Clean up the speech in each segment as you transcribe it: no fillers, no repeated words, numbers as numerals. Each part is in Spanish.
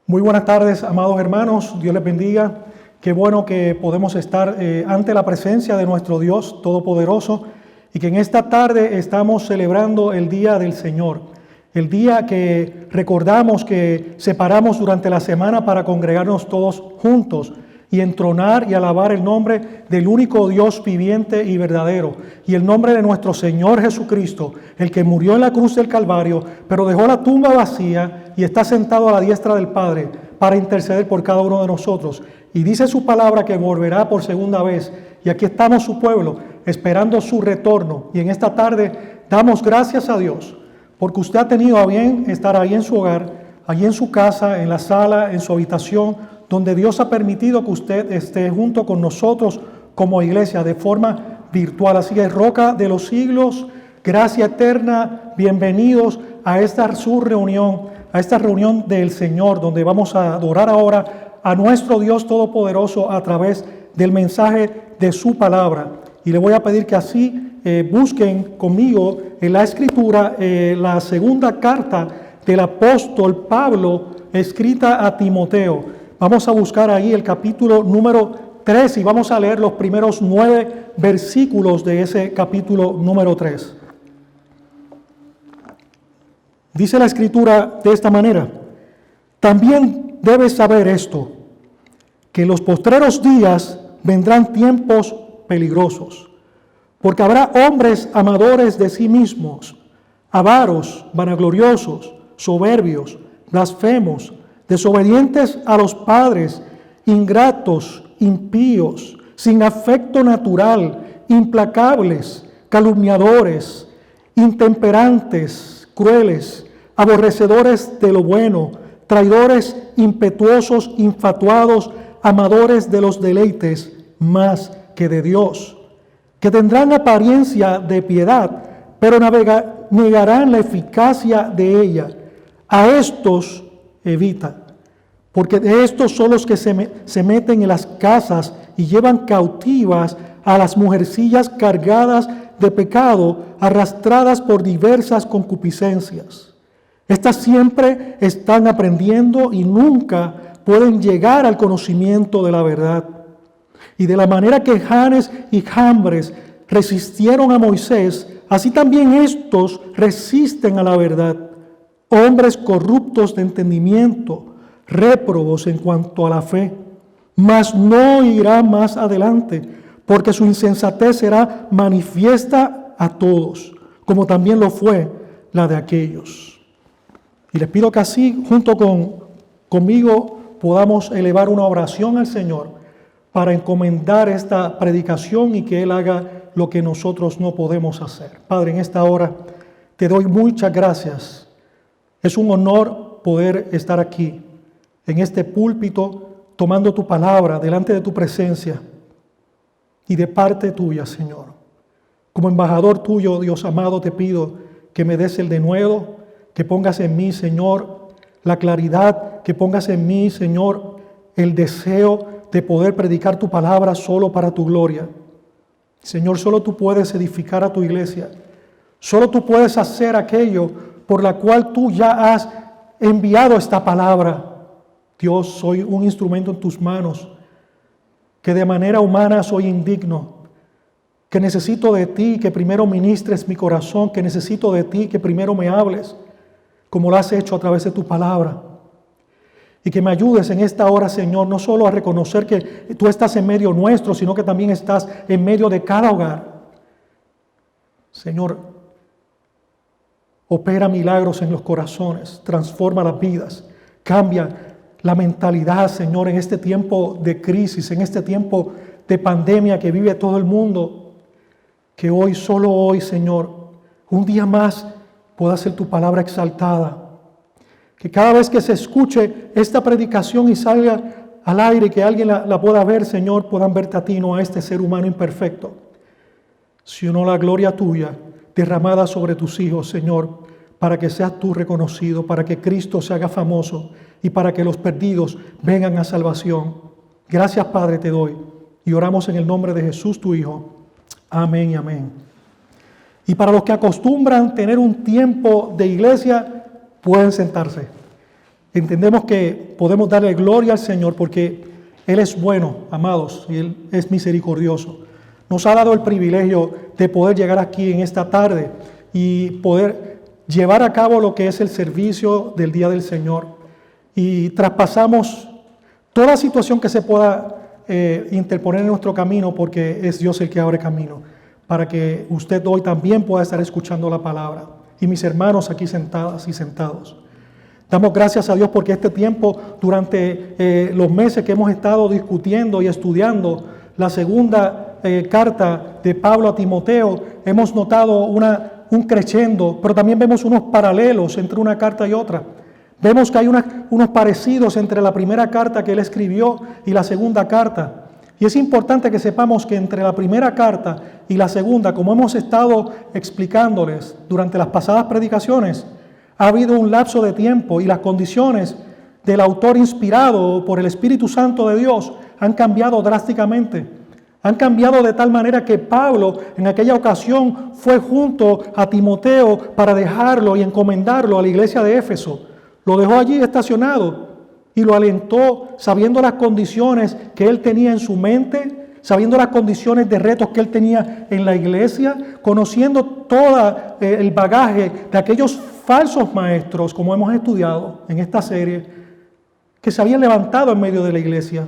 Muy buenas tardes, amados hermanos. Dios les bendiga. Qué bueno que podemos estar ante la presencia de nuestro Dios Todopoderoso y que en esta tarde estamos celebrando el Día del Señor. El día que recordamos que separamos durante la semana para congregarnos todos juntos y entronar y alabar el nombre del único Dios viviente y verdadero, y el nombre de nuestro Señor Jesucristo, el que murió en la cruz del Calvario, pero dejó la tumba vacía y está sentado a la diestra del Padre para interceder por cada uno de nosotros. Y dice su palabra que volverá por segunda vez, y aquí estamos su pueblo, esperando su retorno. Y en esta tarde damos gracias a Dios, porque usted ha tenido a bien estar ahí en su hogar, allí en su casa, en la sala, en su habitación, donde Dios ha permitido que usted esté junto con nosotros como iglesia de forma virtual. Así que roca de los siglos, gracia eterna, bienvenidos a esta su reunión, a esta reunión del Señor, donde vamos a adorar ahora a nuestro Dios Todopoderoso a través del mensaje de su palabra. Y le voy a pedir que así busquen conmigo en la Escritura la segunda carta del apóstol Pablo escrita a Timoteo. Vamos a buscar ahí el capítulo número 3 y vamos a leer los primeros 9 versículos de ese capítulo número 3. Dice la Escritura de esta manera: también debes saber esto, que en los postreros días vendrán tiempos peligrosos, porque habrá hombres amadores de sí mismos, avaros, vanagloriosos, soberbios, blasfemos, desobedientes a los padres, ingratos, impíos, sin afecto natural, implacables, calumniadores, intemperantes, crueles, aborrecedores de lo bueno, traidores, impetuosos, infatuados, amadores de los deleites más que de Dios, que tendrán apariencia de piedad, pero negarán la eficacia de ella. A estos evita, porque de estos son los que se meten en las casas y llevan cautivas a las mujercillas cargadas de pecado, arrastradas por diversas concupiscencias. Estas siempre están aprendiendo y nunca pueden llegar al conocimiento de la verdad. Y de la manera que Janes y Jambres resistieron a Moisés, así también estos resisten a la verdad. Hombres corruptos de entendimiento, réprobos en cuanto a la fe, mas no irá más adelante, porque su insensatez será manifiesta a todos, como también lo fue la de aquellos. Y les pido que así, junto conmigo, podamos elevar una oración al Señor para encomendar esta predicación y que Él haga lo que nosotros no podemos hacer. Padre, en esta hora te doy muchas gracias. Es un honor poder estar aquí, en este púlpito, tomando tu palabra delante de tu presencia y de parte tuya, Señor. Como embajador tuyo, Dios amado, te pido que me des el denuedo, que pongas en mí, Señor, la claridad, que pongas en mí, Señor, el deseo de poder predicar tu palabra solo para tu gloria. Señor, solo tú puedes edificar a tu iglesia. Solo tú puedes hacer aquello por la cual tú ya has enviado esta palabra. Dios, soy un instrumento en tus manos, que de manera humana soy indigno, que necesito de ti, que primero ministres mi corazón, que necesito de ti, que primero me hables, como lo has hecho a través de tu palabra. Y que me ayudes en esta hora, Señor, no solo a reconocer que tú estás en medio nuestro, sino que también estás en medio de cada hogar. Señor, opera milagros en los corazones, transforma las vidas, cambia la mentalidad, Señor, en este tiempo de crisis, en este tiempo de pandemia que vive todo el mundo. Que hoy, solo hoy, Señor, un día más pueda ser tu palabra exaltada. Que cada vez que se escuche esta predicación y salga al aire, que alguien la pueda ver, Señor, puedan verte a ti, no a este ser humano imperfecto, sino la gloria tuya derramada sobre tus hijos, Señor, para que seas tú reconocido, para que Cristo se haga famoso y para que los perdidos vengan a salvación. Gracias, Padre, te doy. Y oramos en el nombre de Jesús, tu Hijo. Amén y amén. Y para los que acostumbran tener un tiempo de iglesia, pueden sentarse. entendemos que podemos darle gloria al Señor porque Él es bueno, amados, y Él es misericordioso. Nos ha dado el privilegio de poder llegar aquí en esta tarde y poder llevar a cabo lo que es el servicio del Día del Señor. Y traspasamos toda situación que se pueda interponer en nuestro camino, porque es Dios el que abre camino, para que usted hoy también pueda estar escuchando la palabra. Y mis hermanos aquí sentadas y sentados. Damos gracias a Dios porque este tiempo, durante los meses que hemos estado discutiendo y estudiando la segunda carta de Pablo a Timoteo, hemos notado un crescendo, pero también vemos unos paralelos entre una carta y otra. Vemos que hay unos parecidos entre la primera carta que él escribió y la segunda carta. Y es importante que sepamos que entre la primera carta y la segunda, como hemos estado explicándoles durante las pasadas predicaciones, ha habido un lapso de tiempo y las condiciones del autor inspirado por el Espíritu Santo de Dios han cambiado drásticamente. Han cambiado de tal manera que Pablo en aquella ocasión fue junto a Timoteo para dejarlo y encomendarlo a la iglesia de Éfeso. Lo dejó allí estacionado y lo alentó sabiendo las condiciones que él tenía en su mente, sabiendo las condiciones de retos que él tenía en la iglesia, conociendo todo el bagaje de aquellos falsos maestros, como hemos estudiado en esta serie, que se habían levantado en medio de la iglesia.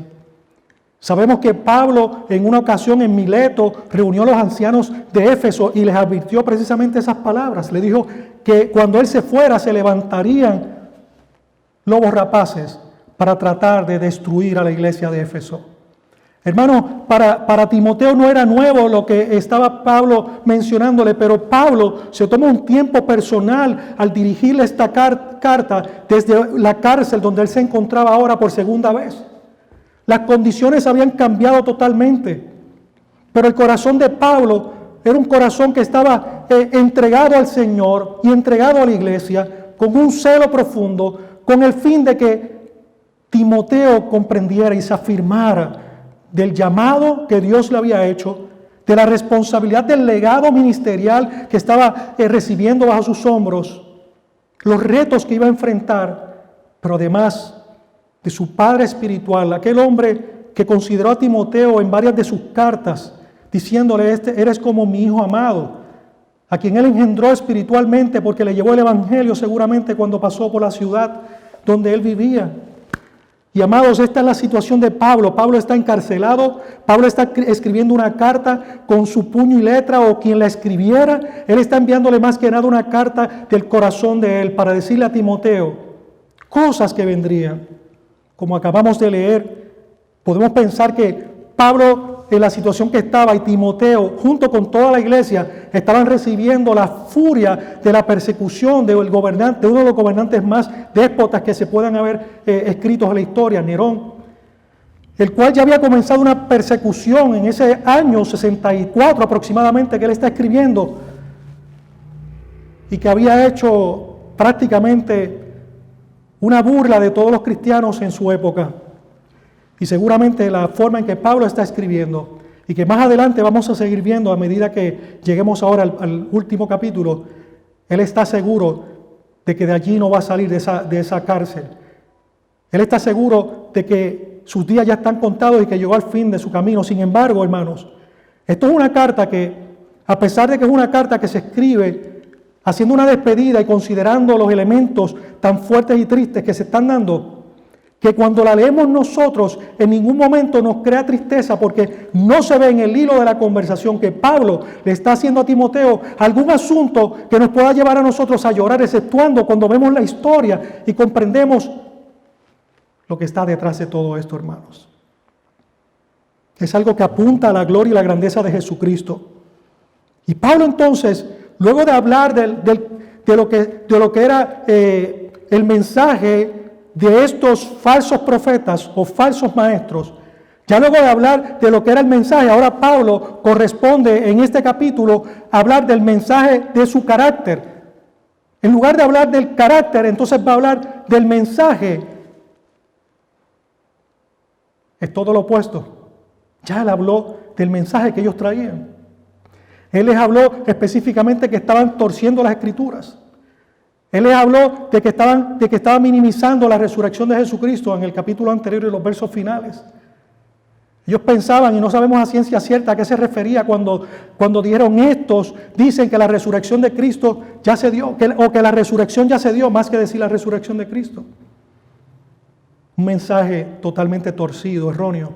Sabemos que Pablo en una ocasión en Mileto reunió a los ancianos de Éfeso y les advirtió precisamente esas palabras. Le dijo que cuando él se fuera se levantarían lobos rapaces para tratar de destruir a la iglesia de Éfeso. Hermano, para Timoteo no era nuevo lo que estaba Pablo mencionándole, pero Pablo se toma un tiempo personal al dirigirle esta carta desde la cárcel donde él se encontraba ahora por segunda vez. Las condiciones habían cambiado totalmente, pero el corazón de Pablo era un corazón que estaba entregado al Señor y entregado a la iglesia con un celo profundo, con el fin de que Timoteo comprendiera y se afirmara del llamado que Dios le había hecho, de la responsabilidad del legado ministerial que estaba recibiendo bajo sus hombros, los retos que iba a enfrentar, pero además de su padre espiritual, aquel hombre que consideró a Timoteo en varias de sus cartas, diciéndole: eres como mi hijo amado, a quien él engendró espiritualmente porque le llevó el evangelio seguramente cuando pasó por la ciudad donde él vivía. Y amados, esta es la situación de Pablo. Pablo está encarcelado, Pablo está escribiendo una carta con su puño y letra o quien la escribiera. Él está enviándole más que nada una carta del corazón de él para decirle a Timoteo cosas que vendrían. Como acabamos de leer, podemos pensar que Pablo, en la situación que estaba, y Timoteo, junto con toda la iglesia, estaban recibiendo la furia de la persecución del gobernante, de uno de los gobernantes más déspotas que se puedan haber escritos en la historia, Nerón, el cual ya había comenzado una persecución en ese año 64 aproximadamente que él está escribiendo, y que había hecho prácticamente una burla de todos los cristianos en su época. Y seguramente la forma en que Pablo está escribiendo, y que más adelante vamos a seguir viendo a medida que lleguemos ahora al último capítulo, él está seguro de que de allí no va a salir de esa cárcel. Él está seguro de que sus días ya están contados y que llegó al fin de su camino. Sin embargo, hermanos, esto es una carta que, a pesar de que es una carta que se escribe haciendo una despedida y considerando los elementos tan fuertes y tristes que se están dando, que cuando la leemos nosotros en ningún momento nos crea tristeza, porque no se ve en el hilo de la conversación que Pablo le está haciendo a Timoteo algún asunto que nos pueda llevar a nosotros a llorar, exceptuando cuando vemos la historia y comprendemos lo que está detrás de todo esto, hermanos. Es algo que apunta a la gloria y la grandeza de Jesucristo. Y Pablo entonces, luego de hablar de lo que era el mensaje de estos falsos profetas o falsos maestros, ya luego de hablar de lo que era el mensaje, ahora Pablo corresponde en este capítulo a hablar del mensaje de su carácter. En lugar de hablar del carácter, entonces va a hablar del mensaje. Es todo lo opuesto. Ya él habló del mensaje que ellos traían. Él les habló específicamente que estaban torciendo las escrituras. Él les habló de que estaban minimizando la resurrección de Jesucristo en el capítulo anterior y los versos finales. Ellos pensaban, y no sabemos a ciencia cierta a qué se refería cuando dijeron estos, dicen que la resurrección de Cristo ya se dio, o que la resurrección ya se dio, más que decir la resurrección de Cristo. Un mensaje totalmente torcido, erróneo,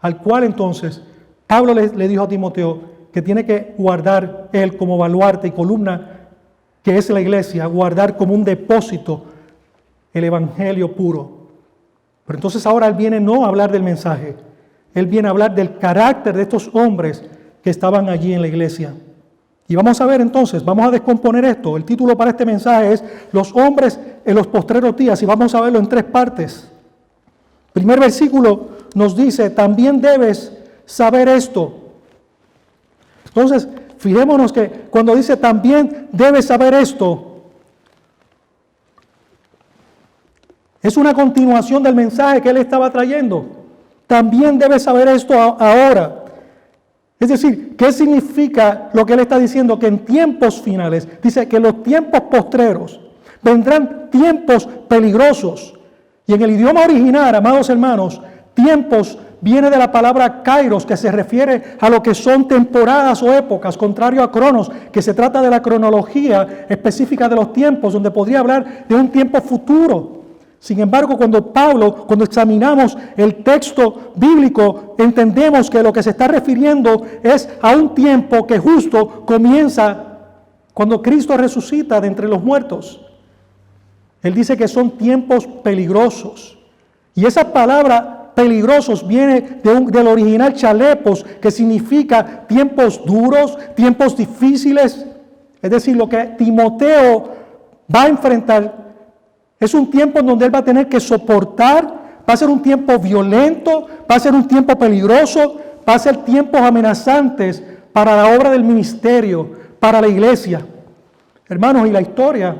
al cual entonces Pablo le dijo a Timoteo que tiene que guardar él como baluarte y columna, que es la iglesia, guardar como un depósito el evangelio puro. Pero entonces ahora él viene no a hablar del mensaje, él viene a hablar del carácter de estos hombres que estaban allí en la iglesia. Y vamos a ver entonces, vamos a descomponer esto. El título para este mensaje es Los hombres en los postreros días, y vamos a verlo en 3 partes. Primer versículo nos dice, también debes saber esto. Entonces, fijémonos que cuando dice también debes saber esto, es una continuación del mensaje que él estaba trayendo. También debes saber esto ahora. Es decir, ¿qué significa lo que él está diciendo? Que en tiempos finales, dice que en los tiempos postreros vendrán tiempos peligrosos. Y en el idioma original, amados hermanos, tiempos viene de la palabra kairos, que se refiere a lo que son temporadas o épocas, contrario a cronos, que se trata de la cronología específica de los tiempos, donde podría hablar de un tiempo futuro. Sin embargo, cuando examinamos el texto bíblico, entendemos que lo que se está refiriendo es a un tiempo que justo comienza cuando Cristo resucita de entre los muertos. Él dice que son tiempos peligrosos. Y esa palabra peligrosos viene del original chalepos, que significa tiempos duros, tiempos difíciles. Es decir, lo que Timoteo va a enfrentar es un tiempo en donde él va a tener que soportar, va a ser un tiempo violento, va a ser un tiempo peligroso, va a ser tiempos amenazantes para la obra del ministerio, para la iglesia. Hermanos, y la historia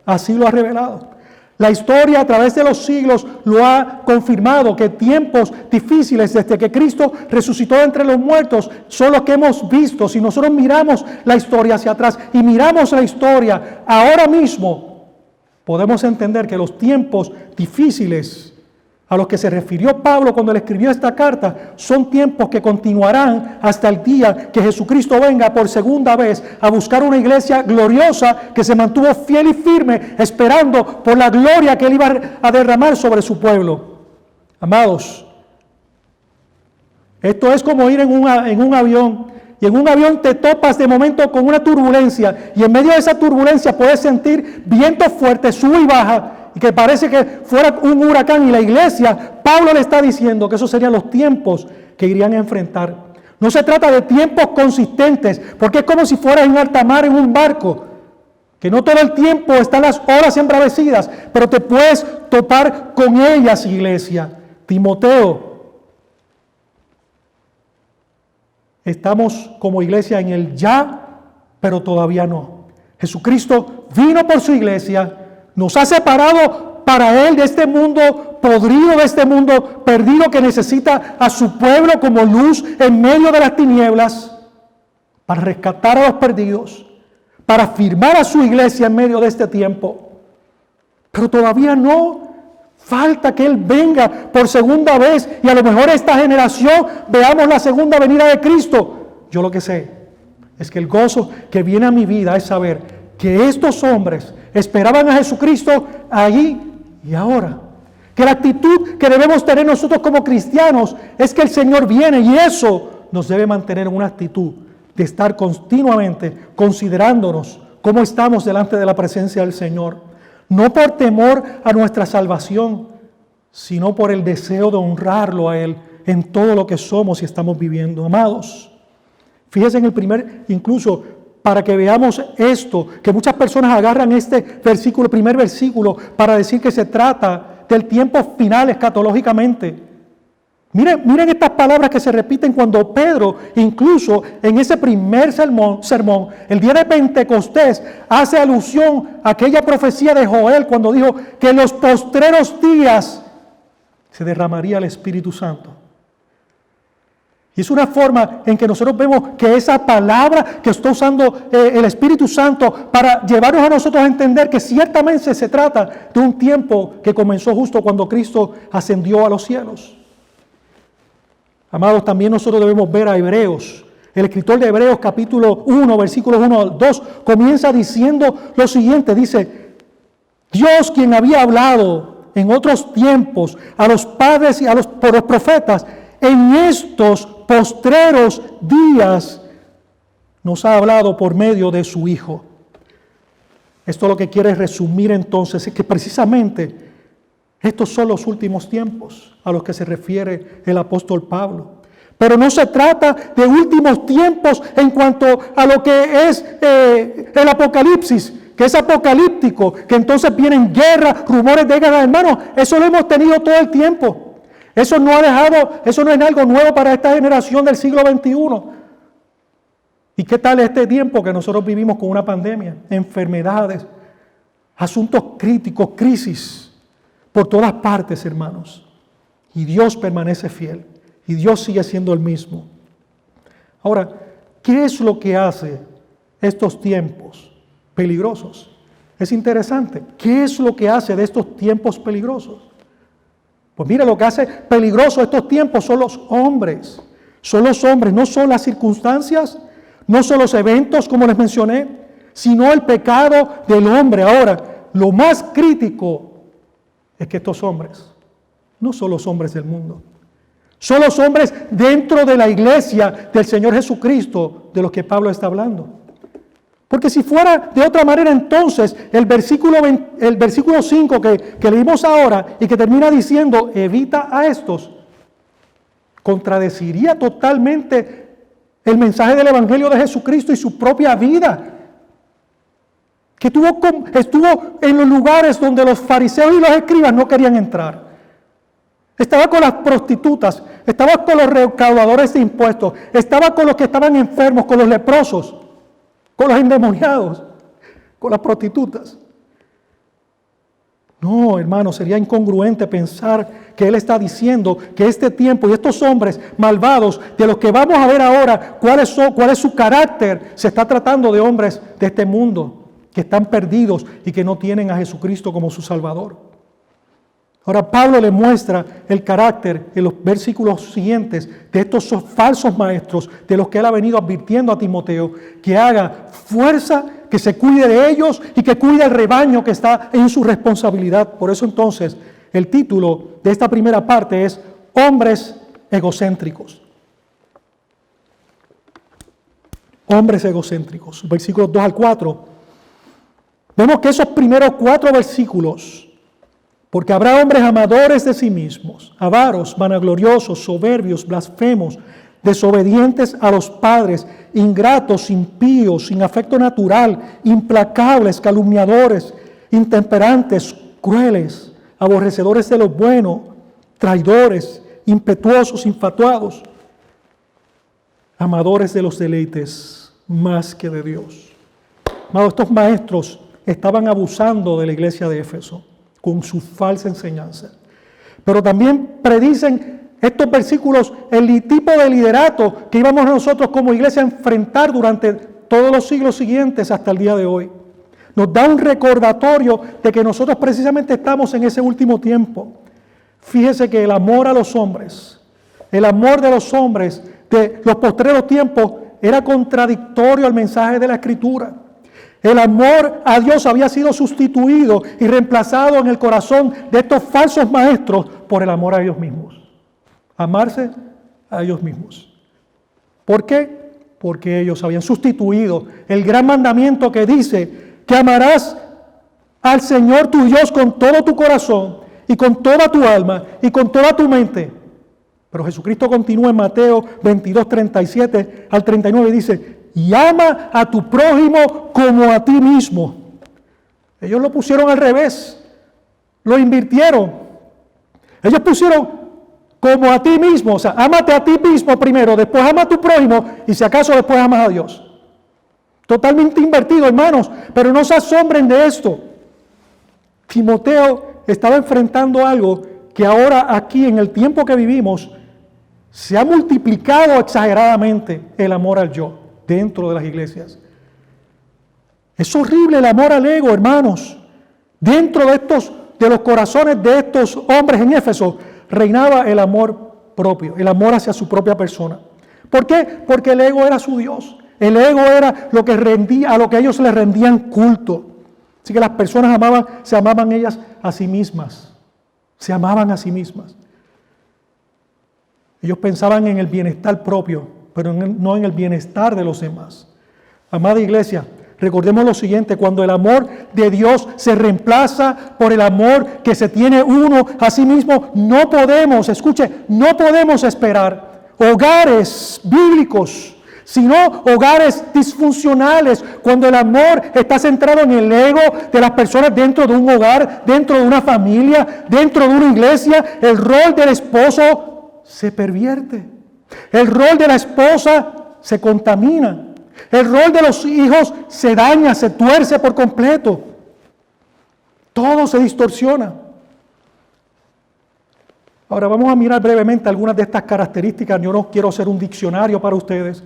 así lo ha revelado. La historia a través de los siglos lo ha confirmado, que tiempos difíciles desde que Cristo resucitó de entre los muertos son los que hemos visto. Si nosotros miramos la historia hacia atrás y miramos la historia ahora mismo, podemos entender que los tiempos difíciles a los que se refirió Pablo cuando le escribió esta carta son tiempos que continuarán hasta el día que Jesucristo venga por segunda vez a buscar una iglesia gloriosa que se mantuvo fiel y firme, esperando por la gloria que él iba a derramar sobre su pueblo. Amados, esto es como ir en un avión. Y en un avión te topas de momento con una turbulencia, y en medio de esa turbulencia puedes sentir vientos fuertes, sube y baja, y que parece que fuera un huracán. Y la iglesia, Pablo le está diciendo que esos serían los tiempos que irían a enfrentar. No se trata de tiempos consistentes, porque es como si fueras en alta mar en un barco, que no todo el tiempo están las olas embravecidas, pero te puedes topar con ellas, iglesia. Timoteo, estamos como iglesia en el ya, pero todavía no. Jesucristo vino por su iglesia, nos ha separado para Él de este mundo podrido, de este mundo perdido que necesita a su pueblo como luz en medio de las tinieblas, para rescatar a los perdidos, para firmar a su iglesia en medio de este tiempo. Pero todavía no. Falta que Él venga por segunda vez, y a lo mejor esta generación veamos la segunda venida de Cristo. Yo lo que sé es que el gozo que viene a mi vida es saber que estos hombres esperaban a Jesucristo allí y ahora. Que la actitud que debemos tener nosotros como cristianos es que el Señor viene, y eso nos debe mantener en una actitud de estar continuamente considerándonos cómo estamos delante de la presencia del Señor. No por temor a nuestra salvación, sino por el deseo de honrarlo a Él en todo lo que somos y estamos viviendo. Amados, fíjense en incluso para que veamos esto, que muchas personas agarran este versículo, primer versículo, para decir que se trata del tiempo final escatológicamente. Miren estas palabras que se repiten cuando Pedro, incluso en ese primer sermón, el día de Pentecostés, hace alusión a aquella profecía de Joel cuando dijo que en los postreros días se derramaría el Espíritu Santo. Y es una forma en que nosotros vemos que esa palabra que está usando el Espíritu Santo para llevarnos a nosotros a entender que ciertamente se trata de un tiempo que comenzó justo cuando Cristo ascendió a los cielos. Amados, también nosotros debemos ver a Hebreos. El escritor de Hebreos capítulo 1, versículos 1 al 2, comienza diciendo lo siguiente, dice: Dios, quien había hablado en otros tiempos a los padres y por los profetas, en estos postreros días nos ha hablado por medio de su Hijo. Esto lo que quiere resumir entonces es que precisamente estos son los últimos tiempos a los que se refiere el apóstol Pablo. Pero no se trata de últimos tiempos en cuanto a lo que es el Apocalipsis, que es apocalíptico, que entonces vienen guerras, rumores de guerra. Hermanos, eso lo hemos tenido todo el tiempo. Eso no es algo nuevo para esta generación del siglo XXI. ¿Y qué tal este tiempo que nosotros vivimos con una pandemia, enfermedades, asuntos críticos, crisis, por todas partes, hermanos? Y Dios permanece fiel, y Dios sigue siendo el mismo. Ahora, ¿qué es lo que hace estos tiempos peligrosos? Es interesante. ¿Qué es lo que hace de estos tiempos peligrosos? Pues mire, lo que hace peligroso estos tiempos son los hombres. Son los hombres, no son las circunstancias, no son los eventos, como les mencioné, sino el pecado del hombre. Ahora, lo más crítico es que estos hombres no son los hombres del mundo. Son los hombres dentro de la iglesia del Señor Jesucristo de los que Pablo está hablando. Porque si fuera de otra manera, entonces el versículo 5 que leímos ahora y que termina diciendo, evita a estos, contradeciría totalmente el mensaje del Evangelio de Jesucristo y su propia vida. Que estuvo en los lugares donde los fariseos y los escribas no querían entrar. Estaba con las prostitutas, estaba con los recaudadores de impuestos, estaba con los que estaban enfermos, con los leprosos, con los endemoniados, con las prostitutas. No, hermano, sería incongruente pensar que Él está diciendo que este tiempo y estos hombres malvados, de los que vamos a ver ahora cuál es su carácter, se está tratando de hombres de este mundo, que están perdidos y que no tienen a Jesucristo como su Salvador. Ahora Pablo le muestra el carácter en los versículos siguientes de estos falsos maestros de los que él ha venido advirtiendo a Timoteo, que haga fuerza, que se cuide de ellos y que cuide el rebaño que está en su responsabilidad. Por eso entonces el título de esta primera parte es Hombres egocéntricos. Hombres egocéntricos. Versículos 2 al 4. Vemos que esos primeros 4 versículos, porque habrá hombres amadores de sí mismos, avaros, vanagloriosos, soberbios, blasfemos, desobedientes a los padres, ingratos, impíos, sin afecto natural, implacables, calumniadores, intemperantes, crueles, aborrecedores de lo bueno, traidores, impetuosos, infatuados, amadores de los deleites más que de Dios. Amados, estos maestros estaban abusando de la iglesia de Éfeso con su falsa enseñanza. Pero también predicen estos versículos el tipo de liderato que íbamos nosotros como iglesia a enfrentar durante todos los siglos siguientes hasta el día de hoy. Nos da un recordatorio de que nosotros precisamente estamos en ese último tiempo. Fíjese que el amor a los hombres, el amor de los hombres de los postreros tiempos era contradictorio al mensaje de la Escritura. El amor a Dios había sido sustituido y reemplazado en el corazón de estos falsos maestros por el amor a ellos mismos. Amarse a ellos mismos. ¿Por qué? Porque ellos habían sustituido el gran mandamiento que dice que amarás al Señor tu Dios con todo tu corazón y con toda tu alma y con toda tu mente. Pero Jesucristo continúa en Mateo 22, 37 al 39 y dice, y ama a tu prójimo como a ti mismo. Ellos lo pusieron al revés, lo invirtieron. Ellos pusieron como a ti mismo, o sea, ámate a ti mismo primero, después ama a tu prójimo y si acaso después amas a Dios. Totalmente invertido, hermanos, pero no se asombren de esto. Timoteo estaba enfrentando algo que ahora aquí en el tiempo que vivimos Se ha multiplicado exageradamente el amor al yo dentro de las iglesias. Es horrible el amor al ego, hermanos. Dentro de los corazones de estos hombres en Éfeso reinaba el amor propio, el amor hacia su propia persona. ¿Por qué? Porque el ego era su Dios. El ego era lo que rendía, a lo que ellos les rendían culto. Así que las personas se amaban ellas a sí mismas. Se amaban a sí mismas. Ellos pensaban en el bienestar propio, pero no en el bienestar de los demás. Amada iglesia, recordemos lo siguiente: cuando el amor de Dios se reemplaza por el amor que se tiene uno a sí mismo, no podemos esperar hogares bíblicos, sino hogares disfuncionales, cuando el amor está centrado en el ego de las personas dentro de un hogar, dentro de una familia, dentro de una iglesia. El rol del esposo se pervierte, el rol de la esposa se contamina, el rol de los hijos se daña, se tuerce por completo, todo se distorsiona. Ahora vamos a mirar brevemente algunas de estas características. Yo no quiero hacer un diccionario para ustedes,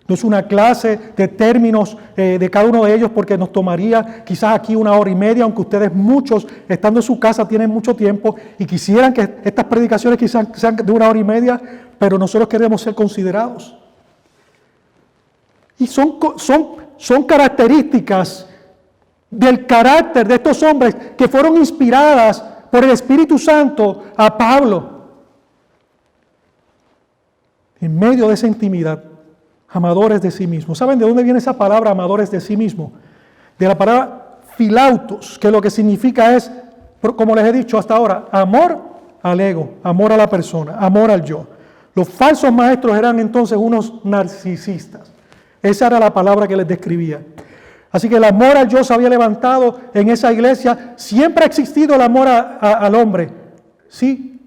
no es una clase de términos de cada uno de ellos, porque nos tomaría quizás aquí 1 hora y media, aunque ustedes muchos, estando en su casa, tienen mucho tiempo y quisieran que estas predicaciones quizás sean de 1 hora y media, pero nosotros queremos ser considerados. Y son características del carácter de estos hombres que fueron inspiradas por el Espíritu Santo a Pablo. En medio de esa intimidad, amadores de sí mismos. ¿Saben de dónde viene esa palabra, amadores de sí mismos? De la palabra filautos, que lo que significa es, como les he dicho hasta ahora, amor al ego, amor a la persona, amor al yo. Los falsos maestros eran entonces unos narcisistas. Esa era la palabra que les describía. Así que el amor al yo se había levantado en esa iglesia. Siempre ha existido el amor al hombre. Sí,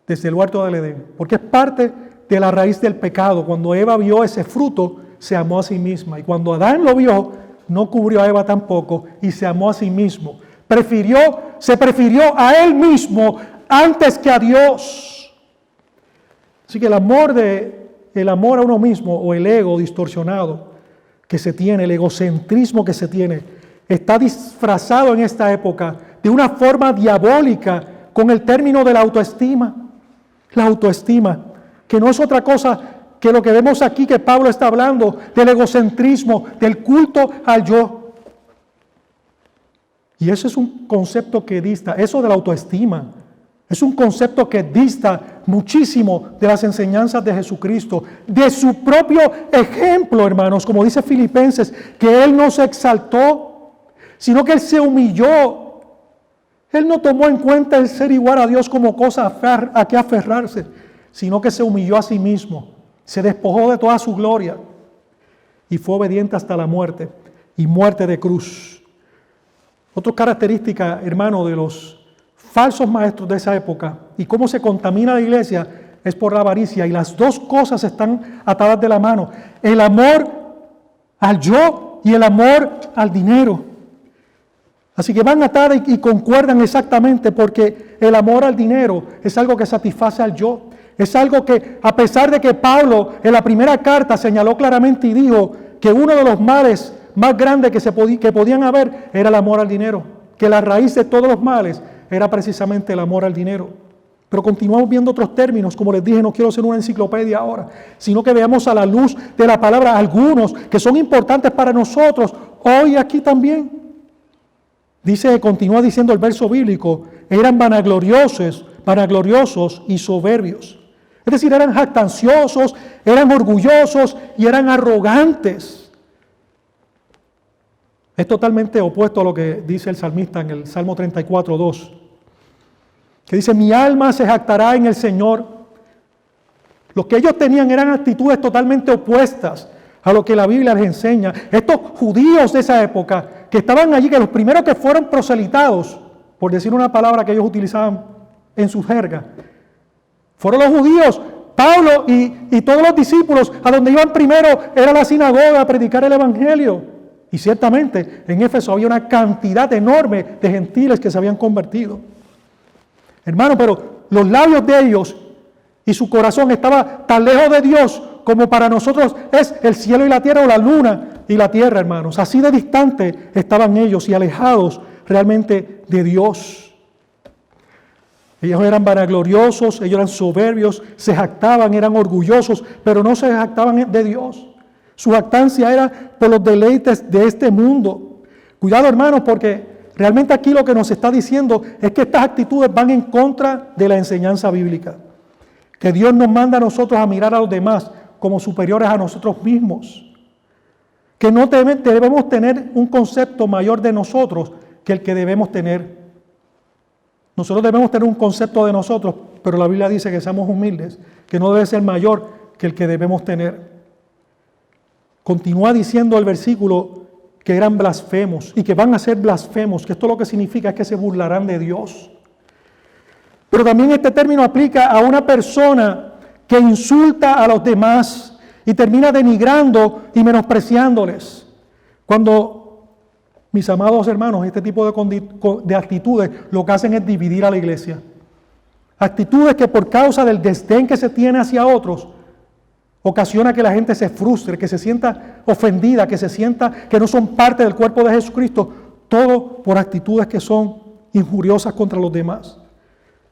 desde el huerto del Edén, porque es parte de la raíz del pecado. Cuando Eva vio ese fruto, se amó a sí misma. Y cuando Adán lo vio, no cubrió a Eva tampoco y se amó a sí mismo. Se prefirió a él mismo antes que a Dios. Así que el amor a uno mismo, o el ego distorsionado que se tiene, el egocentrismo que se tiene, está disfrazado en esta época de una forma diabólica con el término de la autoestima. La autoestima, que no es otra cosa que lo que vemos aquí, que Pablo está hablando del egocentrismo, del culto al yo. Y eso es un concepto que dista, eso de la autoestima, es un concepto que dista muchísimo de las enseñanzas de Jesucristo, de su propio ejemplo, hermanos, como dice Filipenses, que Él no se exaltó, sino que Él se humilló. Él no tomó en cuenta el ser igual a Dios como cosa a que aferrarse, sino que se humilló a sí mismo, se despojó de toda su gloria y fue obediente hasta la muerte, y muerte de cruz. Otra característica, hermano, de los falsos maestros de esa época y cómo se contamina la iglesia es por la avaricia, y las dos cosas están atadas de la mano: el amor al yo y el amor al dinero. Así que van atadas y concuerdan exactamente, porque el amor al dinero es algo que satisface al yo. Es algo que, a pesar de que Pablo en la primera carta señaló claramente y dijo que uno de los males más grandes que podían haber era el amor al dinero, que la raíz de todos los males era precisamente el amor al dinero. Pero continuamos viendo otros términos. Como les dije, no quiero ser una enciclopedia ahora, sino que veamos a la luz de la palabra algunos que son importantes para nosotros hoy aquí también. Continúa diciendo el verso bíblico: eran vanagloriosos y soberbios. Es decir, eran jactanciosos, eran orgullosos y eran arrogantes. Es totalmente opuesto a lo que dice el salmista en el Salmo 34:2, que dice: mi alma se jactará en el Señor. Lo que ellos tenían eran actitudes totalmente opuestas a lo que la Biblia les enseña. Estos judíos de esa época que estaban allí, que los primeros que fueron proselitados, por decir una palabra que ellos utilizaban en su jerga, fueron los judíos. Pablo y todos los discípulos, a donde iban primero era la sinagoga a predicar el evangelio. Y ciertamente en Éfeso había una cantidad enorme de gentiles que se habían convertido. Hermano, pero los labios de ellos y su corazón estaba tan lejos de Dios como para nosotros es el cielo y la tierra, o la luna y la tierra, hermanos. Así de distante estaban ellos y alejados realmente de Dios. Ellos eran vanagloriosos, ellos eran soberbios, se jactaban, eran orgullosos, pero no se jactaban de Dios. Su jactancia era por los deleites de este mundo. Cuidado, hermanos, porque realmente aquí lo que nos está diciendo es que estas actitudes van en contra de la enseñanza bíblica. Que Dios nos manda a nosotros a mirar a los demás como superiores a nosotros mismos. Que no debemos tener un concepto mayor de nosotros que el que debemos tener. Nosotros debemos tener un concepto de nosotros, pero la Biblia dice que seamos humildes, que no debe ser mayor que el que debemos tener. Continúa diciendo el versículo que eran blasfemos y que van a ser blasfemos, que esto lo que significa es que se burlarán de Dios. Pero también este término aplica a una persona que insulta a los demás y termina denigrando y menospreciándoles. Cuando, mis amados hermanos, este tipo de actitudes lo que hacen es dividir a la iglesia. Actitudes que por causa del desdén que se tiene hacia otros, ocasiona que la gente se frustre, que se sienta ofendida, que se sienta que no son parte del cuerpo de Jesucristo, todo por actitudes que son injuriosas contra los demás.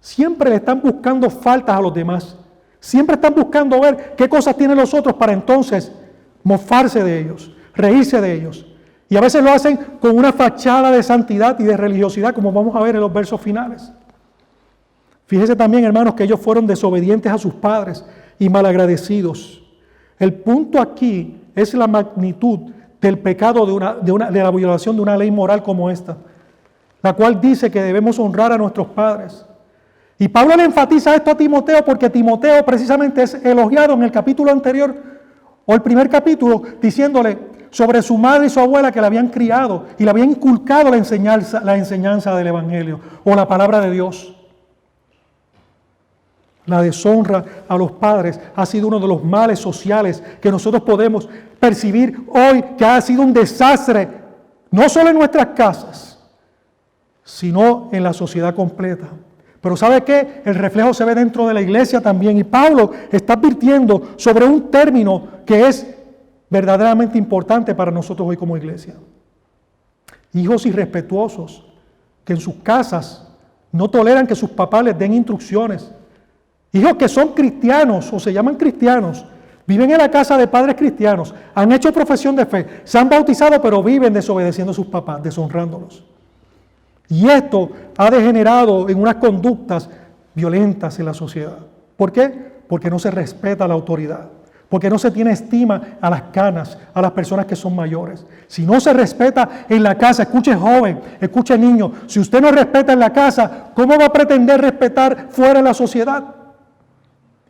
Siempre le están buscando faltas a los demás. Siempre están buscando ver qué cosas tienen los otros para entonces mofarse de ellos, reírse de ellos. Y a veces lo hacen con una fachada de santidad y de religiosidad, como vamos a ver en los versos finales. Fíjese también, hermanos, que ellos fueron desobedientes a sus padres y malagradecidos. El punto aquí es la magnitud del pecado de la violación de una ley moral como esta, la cual dice que debemos honrar a nuestros padres. Y Pablo le enfatiza esto a Timoteo porque Timoteo precisamente es elogiado en el capítulo anterior o el primer capítulo diciéndole sobre su madre y su abuela que la habían criado y le habían inculcado la enseñanza del Evangelio o la palabra de Dios. La deshonra a los padres ha sido uno de los males sociales que nosotros podemos percibir hoy, que ha sido un desastre, no solo en nuestras casas, sino en la sociedad completa. Pero ¿sabe qué? El reflejo se ve dentro de la iglesia también. Y Pablo está advirtiendo sobre un término que es verdaderamente importante para nosotros hoy como iglesia. Hijos irrespetuosos que en sus casas no toleran que sus papás les den instrucciones. Hijos que son cristianos o se llaman cristianos, viven en la casa de padres cristianos, han hecho profesión de fe, se han bautizado, pero viven desobedeciendo a sus papás, deshonrándolos. Y esto ha degenerado en unas conductas violentas en la sociedad. ¿Por qué? Porque no se respeta la autoridad, porque no se tiene estima a las canas, a las personas que son mayores. Si no se respeta en la casa, escuche joven, escuche niño, si usted no respeta en la casa, ¿cómo va a pretender respetar fuera en la sociedad?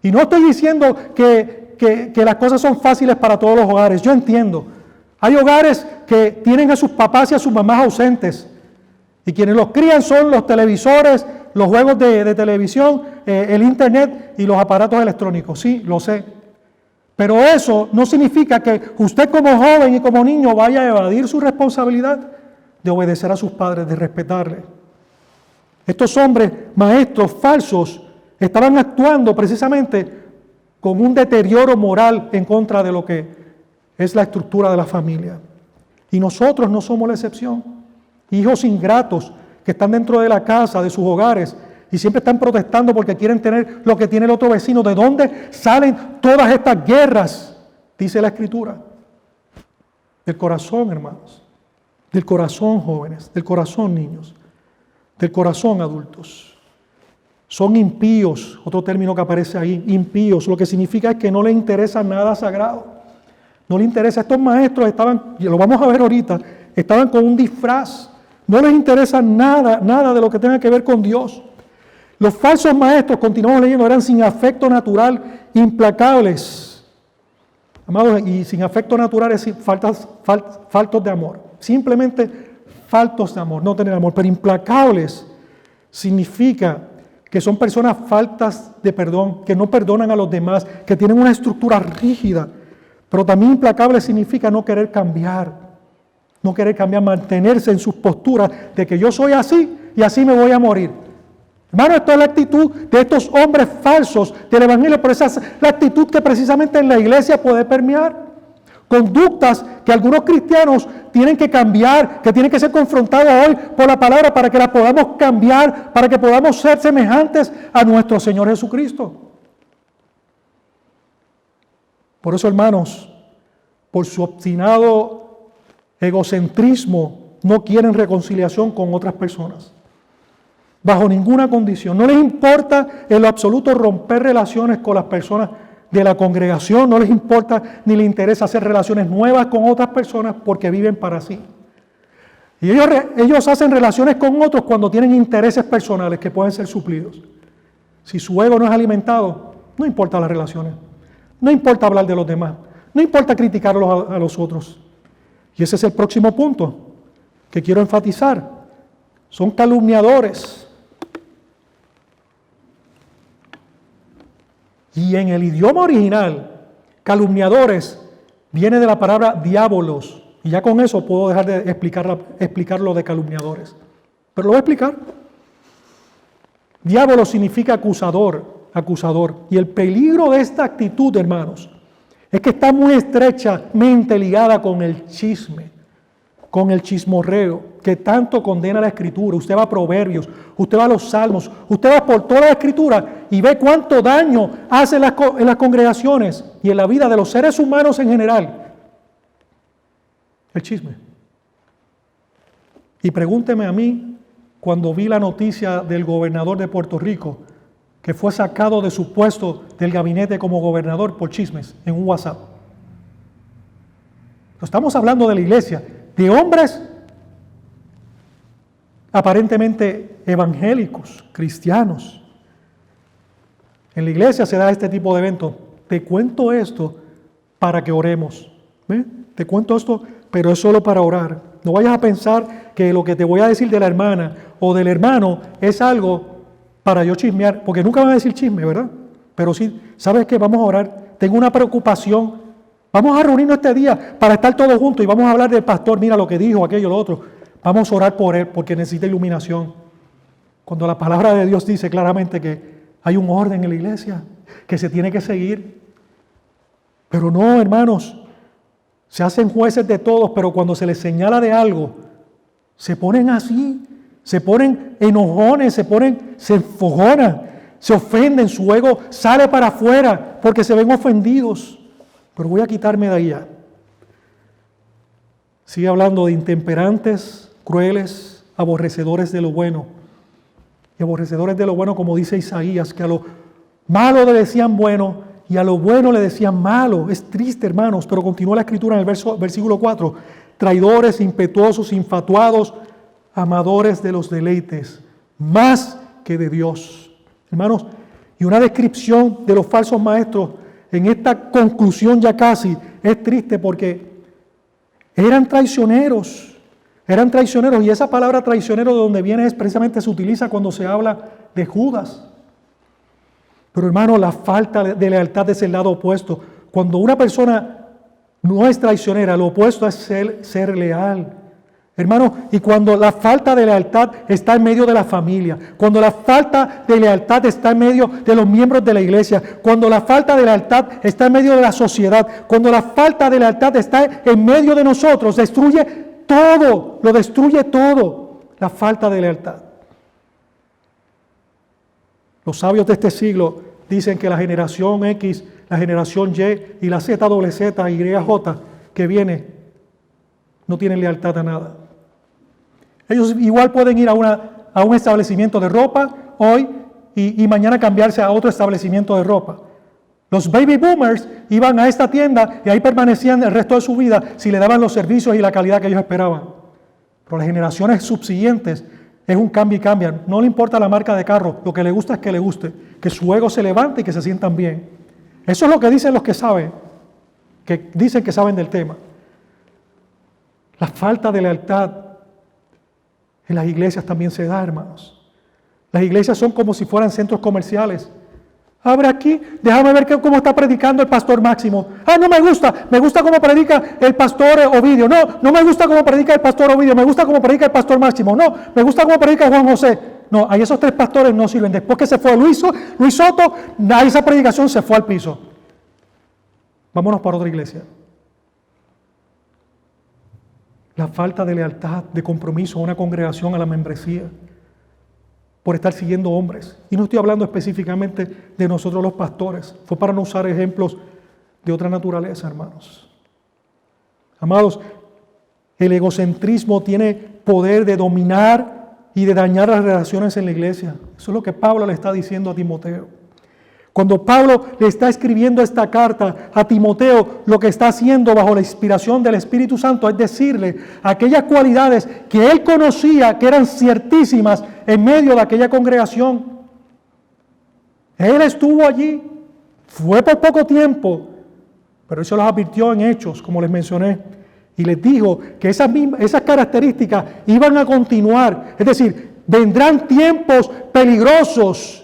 Y no estoy diciendo que las cosas son fáciles para todos los hogares, yo entiendo. Hay hogares que tienen a sus papás y a sus mamás ausentes, y quienes los crían son los televisores, los juegos de televisión, el internet y los aparatos electrónicos. Sí, lo sé. Pero eso no significa que usted como joven y como niño vaya a evadir su responsabilidad de obedecer a sus padres, de respetarles. Estos hombres, maestros falsos, estaban actuando precisamente con un deterioro moral en contra de lo que es la estructura de la familia. Y nosotros no somos la excepción. Hijos ingratos que están dentro de la casa, de sus hogares, y siempre están protestando porque quieren tener lo que tiene el otro vecino. ¿De dónde salen todas estas guerras? Dice la Escritura. Del corazón, hermanos. Del corazón, jóvenes. Del corazón, niños. Del corazón, adultos. Son impíos, otro término que aparece ahí, impíos. Lo que significa es que no les interesa nada sagrado. No les interesa. Estos maestros estaban, y lo vamos a ver ahorita, estaban con un disfraz. No les interesa nada de lo que tenga que ver con Dios. Los falsos maestros, continuamos leyendo, eran sin afecto natural, implacables. Amados, y sin afecto natural es faltos de amor. Simplemente faltos de amor, no tener amor. Pero implacables significa que son personas faltas de perdón, que no perdonan a los demás, que tienen una estructura rígida. Pero también implacable significa no querer cambiar. No querer cambiar, mantenerse en sus posturas de que yo soy así y así me voy a morir. Hermano, esta es la actitud de estos hombres falsos del Evangelio, pero esa es la actitud que precisamente en la iglesia puede permear. Conductas que algunos cristianos tienen que cambiar, que tienen que ser confrontadas hoy por la palabra para que las podamos cambiar, para que podamos ser semejantes a nuestro Señor Jesucristo. Por eso, hermanos, por su obstinado egocentrismo, no quieren reconciliación con otras personas. Bajo ninguna condición. No les importa en lo absoluto romper relaciones con las personas de la congregación. No les importa ni les interesa hacer relaciones nuevas con otras personas porque viven para sí. Y ellos hacen relaciones con otros cuando tienen intereses personales que pueden ser suplidos. Si su ego no es alimentado, no importa las relaciones. No importa hablar de los demás. No importa criticarlos a los otros. Y ese es el próximo punto que quiero enfatizar. Son calumniadores. Y en el idioma original, calumniadores viene de la palabra diabolos. Y ya con eso puedo dejar de explicar lo de calumniadores. Pero lo voy a explicar. Diablo significa acusador. Y el peligro de esta actitud, hermanos, es que está muy estrechamente ligada con el chisme, con el chismorreo, que tanto condena la Escritura. Usted va a Proverbios, usted va a los Salmos, usted va por toda la Escritura y ve cuánto daño hace en las congregaciones y en la vida de los seres humanos en general. El chisme. Y pregúnteme a mí, cuando vi la noticia del gobernador de Puerto Rico, que fue sacado de su puesto del gabinete como gobernador por chismes en un WhatsApp. Estamos hablando de la iglesia, de hombres aparentemente evangélicos, cristianos. En la iglesia se da este tipo de eventos. Te cuento esto para que oremos. ¿Ve? Te cuento esto, pero es solo para orar. No vayas a pensar que lo que te voy a decir de la hermana o del hermano es algo para yo chismear, porque nunca van a decir chisme, ¿verdad? Pero sí, ¿sabes qué? Vamos a orar. Tengo una preocupación. Vamos a reunirnos este día para estar todos juntos y vamos a hablar del pastor. Mira lo que dijo, aquello, lo otro. Vamos a orar por él porque necesita iluminación. Cuando la palabra de Dios dice claramente que hay un orden en la iglesia, que se tiene que seguir. Pero no, hermanos, se hacen jueces de todos, pero cuando se les señala de algo, se ponen así, se ponen enojones, se enfogonan, se ofenden, su ego sale para afuera porque se ven ofendidos. Pero voy a quitarme de allá. Sigue hablando de intemperantes, crueles, aborrecedores de lo bueno. Y aborrecedores de lo bueno, como dice Isaías, que a lo malo le decían bueno y a lo bueno le decían malo. Es triste, hermanos, pero continúa la escritura en el versículo 4. Traidores, impetuosos, infatuados, amadores de los deleites, más que de Dios. Hermanos, y una descripción de los falsos maestros en esta conclusión ya casi es triste porque eran traicioneros y esa palabra traicionero de donde viene es precisamente se utiliza cuando se habla de Judas. Pero hermano, la falta de lealtad es el lado opuesto. Cuando una persona no es traicionera, lo opuesto es ser leal. Hermano, y cuando la falta de lealtad está en medio de la familia, cuando la falta de lealtad está en medio de los miembros de la iglesia, cuando la falta de lealtad está en medio de la sociedad, cuando la falta de lealtad está en medio de nosotros, destruye todo, lo destruye todo, la falta de lealtad. Los sabios de este siglo dicen que la generación X, la generación Y y la ZWZ, YJ que viene, no tienen lealtad a nada. Ellos igual pueden ir a un establecimiento de ropa hoy y mañana cambiarse a otro establecimiento de ropa. Los baby boomers iban a esta tienda y ahí permanecían el resto de su vida si le daban los servicios y la calidad que ellos esperaban. Pero las generaciones subsiguientes es un cambio y cambian. No le importa la marca de carro, lo que le gusta es que le guste, que su ego se levante y que se sientan bien. Eso es lo que dicen los que saben, que dicen que saben del tema. La falta de lealtad en las iglesias también se da, hermanos. Las iglesias son como si fueran centros comerciales. Abre aquí, déjame ver cómo está predicando el pastor Máximo. No me gusta cómo predica el pastor Ovidio. No me gusta cómo predica el pastor Ovidio, me gusta cómo predica el pastor Máximo. No, me gusta cómo predica Juan José. no, ahí esos 3 pastores no sirven. Después que se fue Luis Soto, esa predicación se fue al piso. Vámonos para otra iglesia. La falta de lealtad, de compromiso a una congregación, a la membresía, por estar siguiendo hombres. Y no estoy hablando específicamente de nosotros los pastores. Fue para no usar ejemplos de otra naturaleza, hermanos. Amados, el egocentrismo tiene poder de dominar y de dañar las relaciones en la iglesia. Eso es lo que Pablo le está diciendo a Timoteo. Cuando Pablo le está escribiendo esta carta a Timoteo, lo que está haciendo bajo la inspiración del Espíritu Santo es decirle aquellas cualidades que él conocía que eran ciertísimas en medio de aquella congregación. Él estuvo allí, fue por poco tiempo, pero él se los advirtió en Hechos, como les mencioné, y les dijo que esas características iban a continuar. Es decir, vendrán tiempos peligrosos.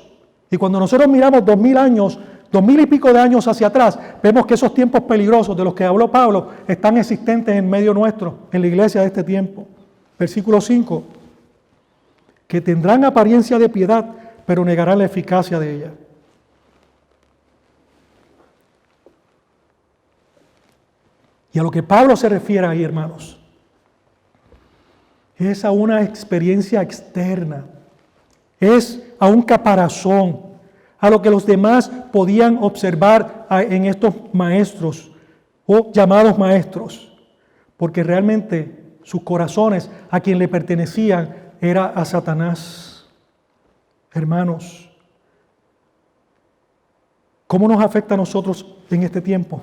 Y cuando nosotros miramos 2000 años, 2000 y pico de años hacia atrás, vemos que esos tiempos peligrosos de los que habló Pablo están existentes en medio nuestro, en la iglesia de este tiempo. Versículo 5, que tendrán apariencia de piedad, pero negarán la eficacia de ella. Y a lo que Pablo se refiere ahí, hermanos, es a una experiencia externa, es a un caparazón, a lo que los demás podían observar en estos maestros o llamados maestros, porque realmente sus corazones a quien le pertenecían era a Satanás. Hermanos, ¿cómo nos afecta a nosotros en este tiempo?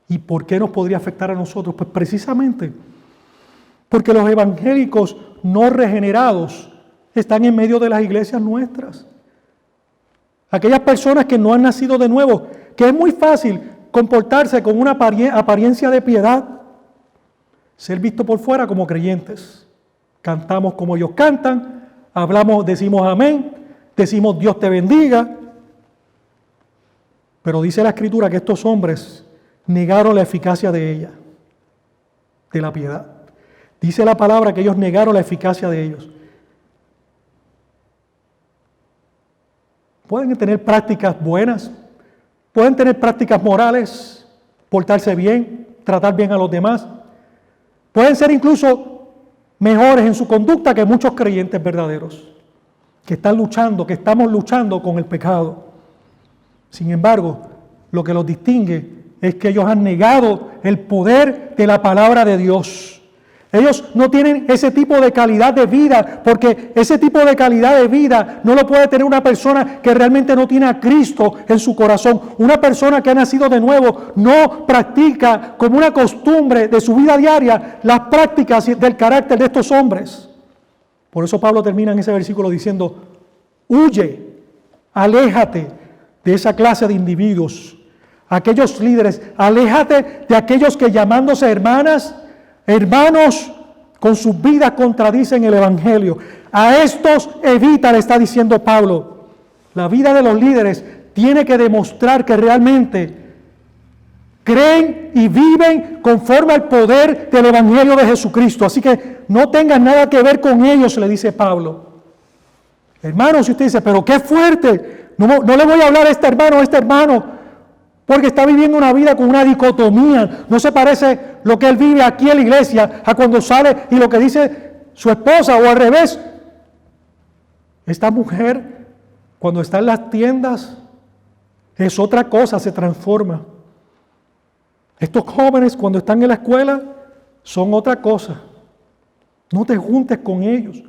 ¿Y por qué nos podría afectar a nosotros? Pues precisamente porque los evangélicos no regenerados están en medio de las iglesias nuestras. Aquellas personas que no han nacido de nuevo, que es muy fácil comportarse con una apariencia de piedad, ser visto por fuera como creyentes. Cantamos como ellos cantan, hablamos, decimos amén, decimos Dios te bendiga. Pero dice la Escritura que estos hombres negaron la eficacia de ella, de la piedad. Dice la palabra que ellos negaron la eficacia de ellos. Pueden tener prácticas buenas, pueden tener prácticas morales, portarse bien, tratar bien a los demás. Pueden ser incluso mejores en su conducta que muchos creyentes verdaderos, que están luchando, que estamos luchando con el pecado. Sin embargo, lo que los distingue es que ellos han negado el poder de la palabra de Dios. Ellos no tienen ese tipo de calidad de vida, porque ese tipo de calidad de vida no lo puede tener una persona que realmente no tiene a Cristo en su corazón. Una persona que ha nacido de nuevo no practica como una costumbre de su vida diaria las prácticas del carácter de estos hombres. Por eso Pablo termina en ese versículo diciendo, huye, aléjate de esa clase de individuos. Aquellos líderes, aléjate de aquellos que llamándose hermanos, con sus vidas contradicen el Evangelio. A estos evita, le está diciendo Pablo. La vida de los líderes tiene que demostrar que realmente creen y viven conforme al poder del Evangelio de Jesucristo. Así que no tengan nada que ver con ellos, le dice Pablo. Hermanos, si usted dice, pero qué fuerte, no le voy a hablar a este hermano, porque está viviendo una vida con una dicotomía. No se parece lo que él vive aquí en la iglesia a cuando sale y lo que dice su esposa, o al revés. Esta mujer, cuando está en las tiendas, es otra cosa, se transforma. Estos jóvenes, cuando están en la escuela, son otra cosa. No te juntes con ellos.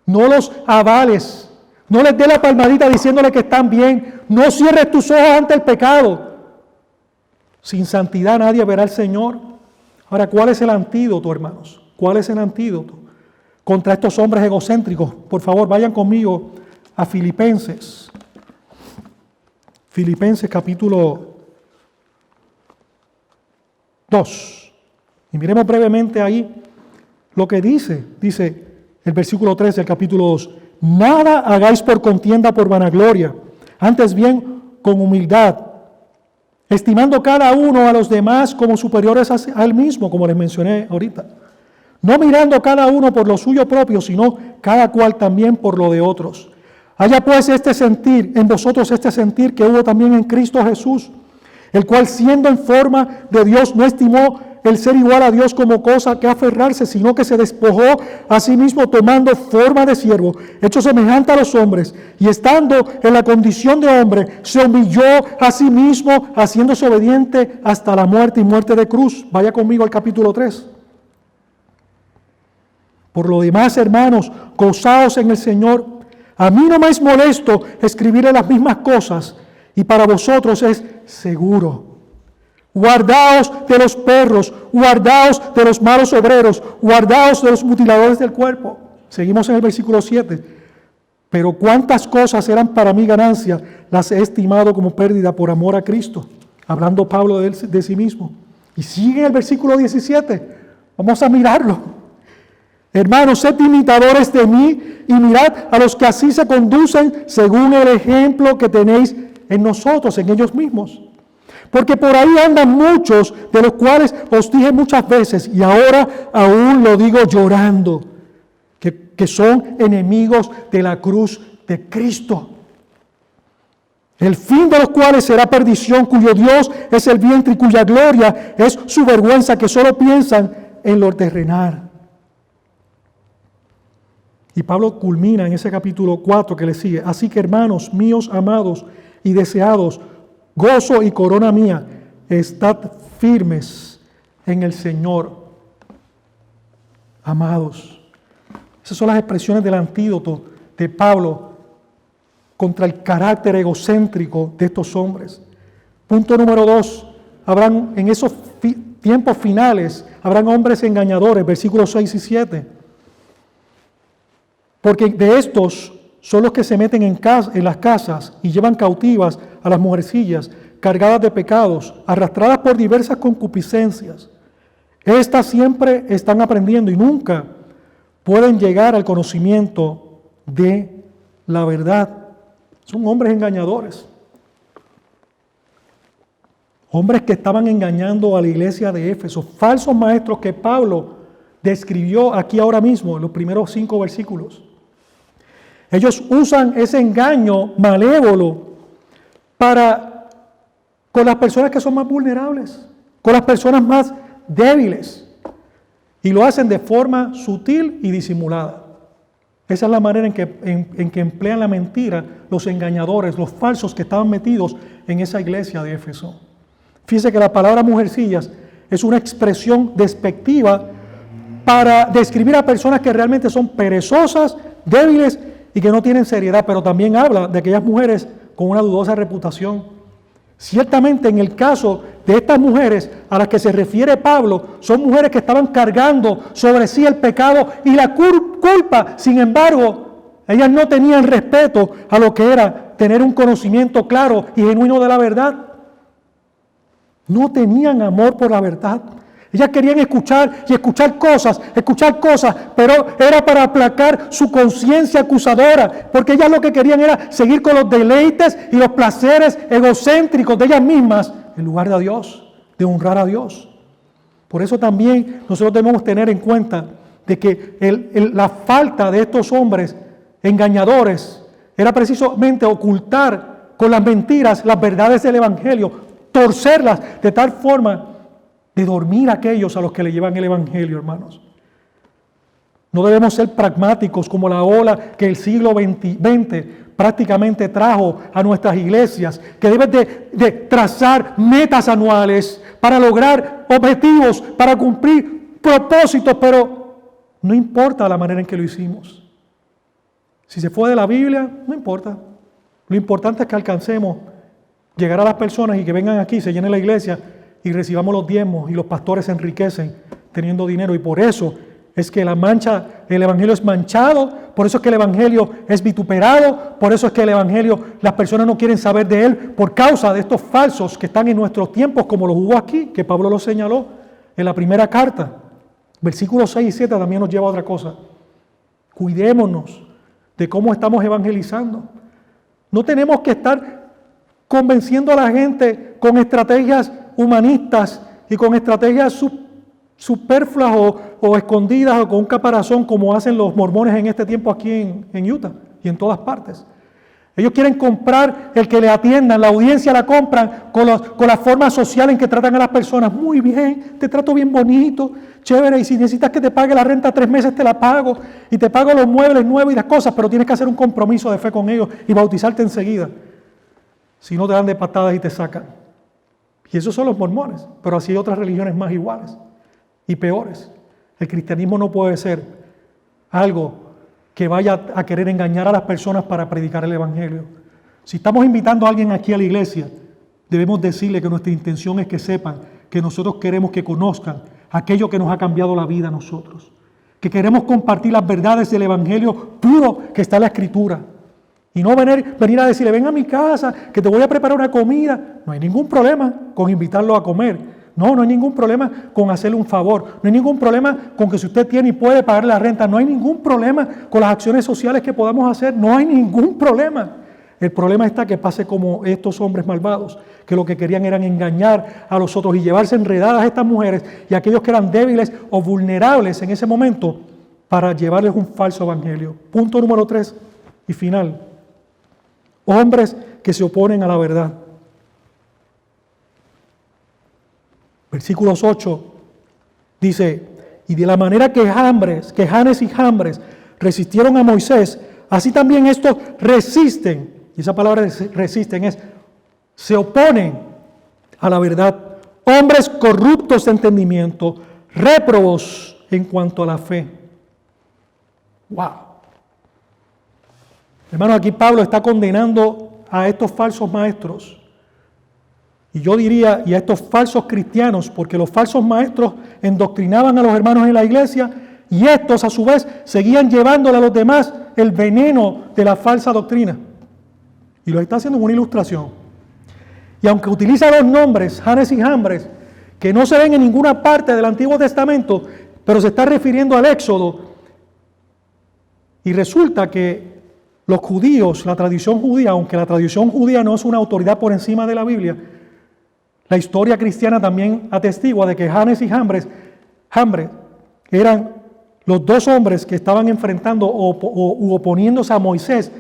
No los avales. No les dé la palmadita diciéndole que están bien. No cierres tus ojos ante el pecado. Sin santidad nadie verá al Señor. Ahora, ¿cuál es el antídoto, hermanos? ¿Cuál es el antídoto contra estos hombres egocéntricos? Por favor, vayan conmigo a Filipenses. Filipenses capítulo 2. Y miremos brevemente ahí lo que dice. Dice el versículo 3 del capítulo 2. Nada hagáis por contienda, por vanagloria, antes bien con humildad, estimando cada uno a los demás como superiores a él mismo, como les mencioné ahorita. no mirando cada uno por lo suyo propio, sino cada cual también por lo de otros. Haya pues este sentir, en vosotros este sentir que hubo también en Cristo Jesús, el cual siendo en forma de Dios no estimó el ser igual a Dios como cosa que aferrarse, sino que se despojó a sí mismo tomando forma de siervo, hecho semejante a los hombres, y estando en la condición de hombre, se humilló a sí mismo, haciéndose obediente hasta la muerte y muerte de cruz. Vaya conmigo al capítulo 3. Por lo demás, hermanos, gozaos en el Señor. A mí no me es molesto escribirle las mismas cosas, y para vosotros es seguro. Guardaos de los perros, guardaos de los malos obreros, guardaos de los mutiladores del cuerpo. Seguimos en el versículo 7. Pero cuántas cosas eran para mí ganancia, las he estimado como pérdida por amor a Cristo. Hablando Pablo de sí mismo. Y sigue el versículo 17. Vamos a mirarlo. Hermanos, sed imitadores de mí y mirad a los que así se conducen según el ejemplo que tenéis en nosotros, en ellos mismos. Porque por ahí andan muchos, de los cuales os dije muchas veces, y ahora aún lo digo llorando, que son enemigos de la cruz de Cristo. El fin de los cuales será perdición, cuyo Dios es el vientre y cuya gloria es su vergüenza, que solo piensan en lo terrenal. Y Pablo culmina en ese capítulo 4 que le sigue. Así que, hermanos míos, amados y deseados, gozo y corona mía, estad firmes en el Señor. Amados. Esas son las expresiones del antídoto de Pablo contra el carácter egocéntrico de estos hombres. Punto número 2. Habrán en esos tiempos finales, habrán hombres engañadores, versículos 6 y 7. Porque de estos son los que se meten en las casas y llevan cautivas a las mujercillas, cargadas de pecados, arrastradas por diversas concupiscencias. Estas siempre están aprendiendo y nunca pueden llegar al conocimiento de la verdad. Son hombres engañadores. Hombres que estaban engañando a la iglesia de Éfeso. Falsos maestros que Pablo describió aquí ahora mismo en los primeros 5 versículos. Ellos usan ese engaño malévolo con las personas que son más vulnerables, con las personas más débiles. Y lo hacen de forma sutil y disimulada. Esa es la manera en que emplean la mentira los engañadores, los falsos que estaban metidos en esa iglesia de Éfeso. Fíjense que la palabra mujercillas es una expresión despectiva para describir a personas que realmente son perezosas, débiles y que no tienen seriedad, pero también habla de aquellas mujeres con una dudosa reputación. Ciertamente en el caso de estas mujeres a las que se refiere Pablo, son mujeres que estaban cargando sobre sí el pecado y la culpa. Sin embargo, ellas no tenían respeto a lo que era tener un conocimiento claro y genuino de la verdad. No tenían amor por la verdad. Ellas querían escuchar cosas, pero era para aplacar su conciencia acusadora, porque ellas lo que querían era seguir con los deleites y los placeres egocéntricos de ellas mismas, en lugar de a Dios, de honrar a Dios. Por eso también nosotros debemos tener en cuenta de que la falta de estos hombres engañadores era precisamente ocultar con las mentiras las verdades del Evangelio, torcerlas de tal forma de dormir a aquellos a los que le llevan el Evangelio, hermanos. No debemos ser pragmáticos como la ola que el siglo XX prácticamente trajo a nuestras iglesias, que deben de trazar metas anuales para lograr objetivos, para cumplir propósitos, pero no importa la manera en que lo hicimos. Si se fue de la Biblia, no importa. Lo importante es que alcancemos llegar a las personas y que vengan aquí, se llene la iglesia y recibamos los diezmos y los pastores se enriquecen teniendo dinero. Y por eso es que el Evangelio es manchado, por eso es que el Evangelio es vituperado, por eso es que el Evangelio, las personas no quieren saber de él por causa de estos falsos que están en nuestros tiempos, como los hubo aquí, que Pablo lo señaló en la primera carta. Versículos 6 y 7 también nos lleva a otra cosa. Cuidémonos de cómo estamos evangelizando. No tenemos que estar convenciendo a la gente con estrategias humanistas y con estrategias superfluas o escondidas o con un caparazón como hacen los mormones en este tiempo aquí en Utah y en todas partes. Ellos quieren comprar el que le atiendan, la audiencia la compran con la forma social en que tratan a las personas. Muy bien, te trato bien bonito, chévere, y si necesitas que te pague la renta 3 meses te la pago, y te pago los muebles nuevos y las cosas, pero tienes que hacer un compromiso de fe con ellos y bautizarte enseguida. Si no te dan de patadas y te sacan. Y esos son los mormones, pero así hay otras religiones más iguales y peores. El cristianismo no puede ser algo que vaya a querer engañar a las personas para predicar el evangelio. Si estamos invitando a alguien aquí a la iglesia, debemos decirle que nuestra intención es que sepan que nosotros queremos que conozcan aquello que nos ha cambiado la vida a nosotros, que queremos compartir las verdades del evangelio puro que está en la Escritura, y no venir a decirle, ven a mi casa, que te voy a preparar una comida. No hay ningún problema con invitarlo a comer. No hay ningún problema con hacerle un favor. No hay ningún problema con que si usted tiene y puede pagar la renta. No hay ningún problema con las acciones sociales que podamos hacer. No hay ningún problema. El problema está que pase como estos hombres malvados, que lo que querían era engañar a los otros y llevarse enredadas a estas mujeres y a aquellos que eran débiles o vulnerables en ese momento para llevarles un falso evangelio. Punto número 3 y final. Hombres que se oponen a la verdad. Versículos 8 dice, y de la manera que Janes y Jambres resistieron a Moisés, así también estos resisten, y esa palabra resisten es, se oponen a la verdad, hombres corruptos de entendimiento, réprobos en cuanto a la fe. ¡Wow! Hermano, aquí Pablo está condenando a estos falsos maestros. Y yo diría, y a estos falsos cristianos, porque los falsos maestros endoctrinaban a los hermanos en la iglesia y estos a su vez seguían llevándole a los demás el veneno de la falsa doctrina. Y lo está haciendo en una ilustración. Y aunque utiliza los nombres, Janes y Jambres, que no se ven en ninguna parte del Antiguo Testamento, pero se está refiriendo al Éxodo. Y resulta que los judíos, la tradición judía, aunque la tradición judía no es una autoridad por encima de la Biblia, la historia cristiana también atestigua de que Janes y Jambres eran los dos hombres que estaban enfrentando u oponiéndose a Moisés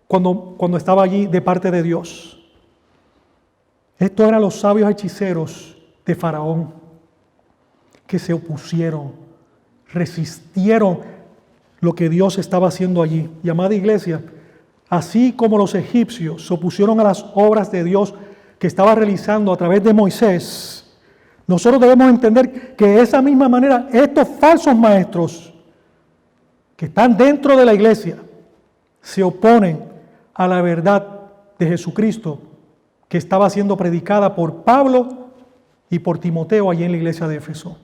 cuando estaba allí de parte de Dios. Estos eran los sabios hechiceros de Faraón que se opusieron, resistieron lo que Dios estaba haciendo allí. Y amada iglesia, así como los egipcios se opusieron a las obras de Dios que estaba realizando a través de Moisés, nosotros debemos entender que de esa misma manera estos falsos maestros que están dentro de la iglesia se oponen a la verdad de Jesucristo que estaba siendo predicada por Pablo y por Timoteo allí en la iglesia de Éfeso.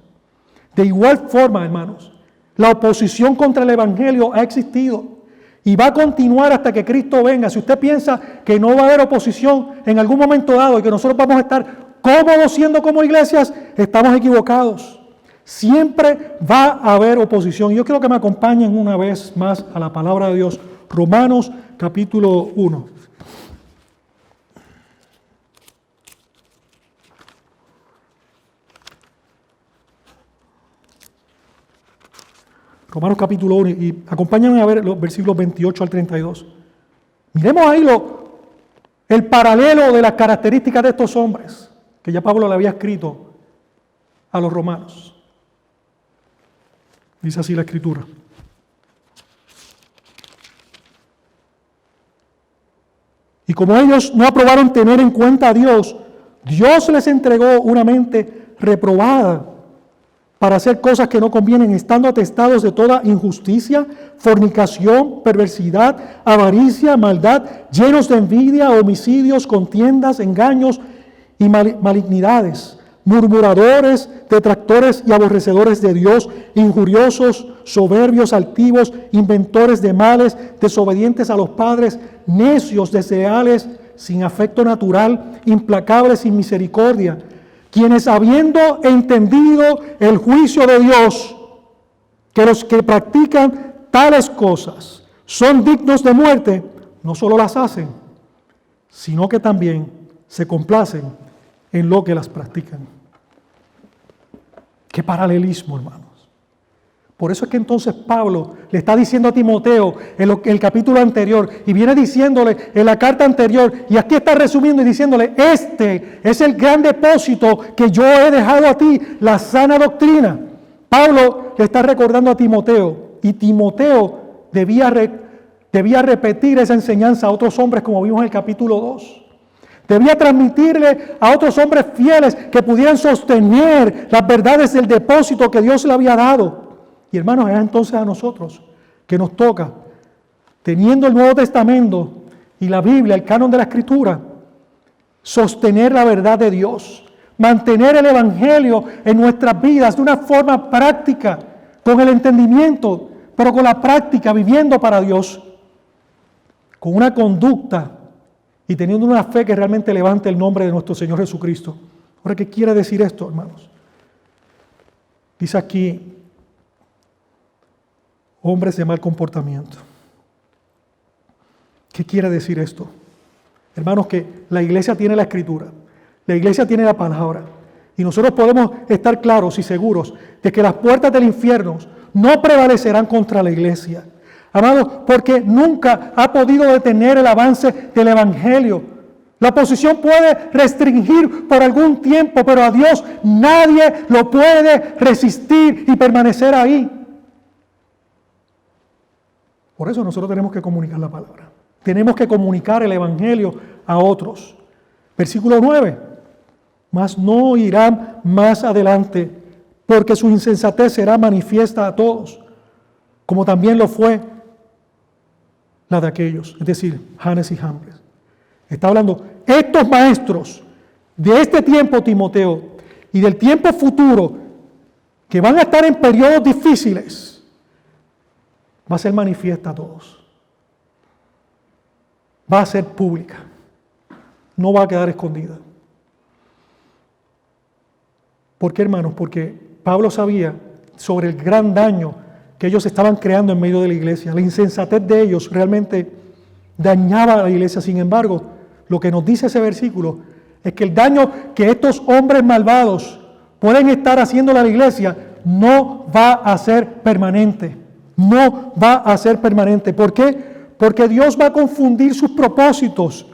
De igual forma, hermanos, la oposición contra el evangelio ha existido y va a continuar hasta que Cristo venga. Si usted piensa que no va a haber oposición en algún momento dado y que nosotros vamos a estar cómodos siendo como iglesias, estamos equivocados. Siempre va a haber oposición. Yo quiero que me acompañen una vez más a la palabra de Dios. Romanos capítulo 1. Romanos capítulo 1, y acompáñenme a ver los versículos 28 al 32. Miremos ahí el paralelo de las características de estos hombres, que ya Pablo le había escrito a los romanos. Dice así la Escritura. Y como ellos no aprobaron tener en cuenta a Dios, Dios les entregó una mente reprobada para hacer cosas que no convienen, estando atestados de toda injusticia, fornicación, perversidad, avaricia, maldad, llenos de envidia, homicidios, contiendas, engaños y malignidades, murmuradores, detractores y aborrecedores de Dios, injuriosos, soberbios, altivos, inventores de males, desobedientes a los padres, necios, desleales, sin afecto natural, implacables, sin misericordia, quienes habiendo entendido el juicio de Dios, que los que practican tales cosas son dignos de muerte, no solo las hacen, sino que también se complacen en lo que las practican. Qué paralelismo, hermanos. Por eso es que entonces Pablo le está diciendo a Timoteo en el capítulo anterior y viene diciéndole en la carta anterior, y aquí está resumiendo y diciéndole: este es el gran depósito que yo he dejado a ti, la sana doctrina. Pablo le está recordando a Timoteo, y Timoteo debía repetir esa enseñanza a otros hombres, como vimos en el capítulo 2. Debía transmitirle a otros hombres fieles que pudieran sostener las verdades del depósito que Dios le había dado. Y hermanos, es entonces a nosotros que nos toca, teniendo el Nuevo Testamento y la Biblia, el canon de la Escritura, sostener la verdad de Dios, mantener el Evangelio en nuestras vidas de una forma práctica, con el entendimiento, pero con la práctica, viviendo para Dios, con una conducta y teniendo una fe que realmente levante el nombre de nuestro Señor Jesucristo. Ahora, ¿qué quiere decir esto, hermanos? Dice aquí: hombres de mal comportamiento. ¿Qué quiere decir esto? Hermanos, que la iglesia tiene la Escritura, la iglesia tiene la palabra, y nosotros podemos estar claros y seguros de que las puertas del infierno no prevalecerán contra la iglesia. Amados, porque nunca ha podido detener el avance del Evangelio. La oposición puede restringir por algún tiempo, pero a Dios nadie lo puede resistir y permanecer ahí. Por eso nosotros tenemos que comunicar la palabra. Tenemos que comunicar el Evangelio a otros. Versículo 9. Mas no irán más adelante, porque su insensatez será manifiesta a todos, como también lo fue la de aquellos, es decir, Janes y Jambres. Está hablando, estos maestros de este tiempo, Timoteo, y del tiempo futuro, que van a estar en periodos difíciles, va a ser manifiesta a todos. Va a ser pública. No va a quedar escondida. ¿Por qué, hermanos? Porque Pablo sabía sobre el gran daño que ellos estaban creando en medio de la iglesia. La insensatez de ellos realmente dañaba a la iglesia. Sin embargo, lo que nos dice ese versículo es que el daño que estos hombres malvados pueden estar haciendo a la iglesia no va a ser permanente. No va a ser permanente. ¿Por qué? Porque Dios va a confundir sus propósitos.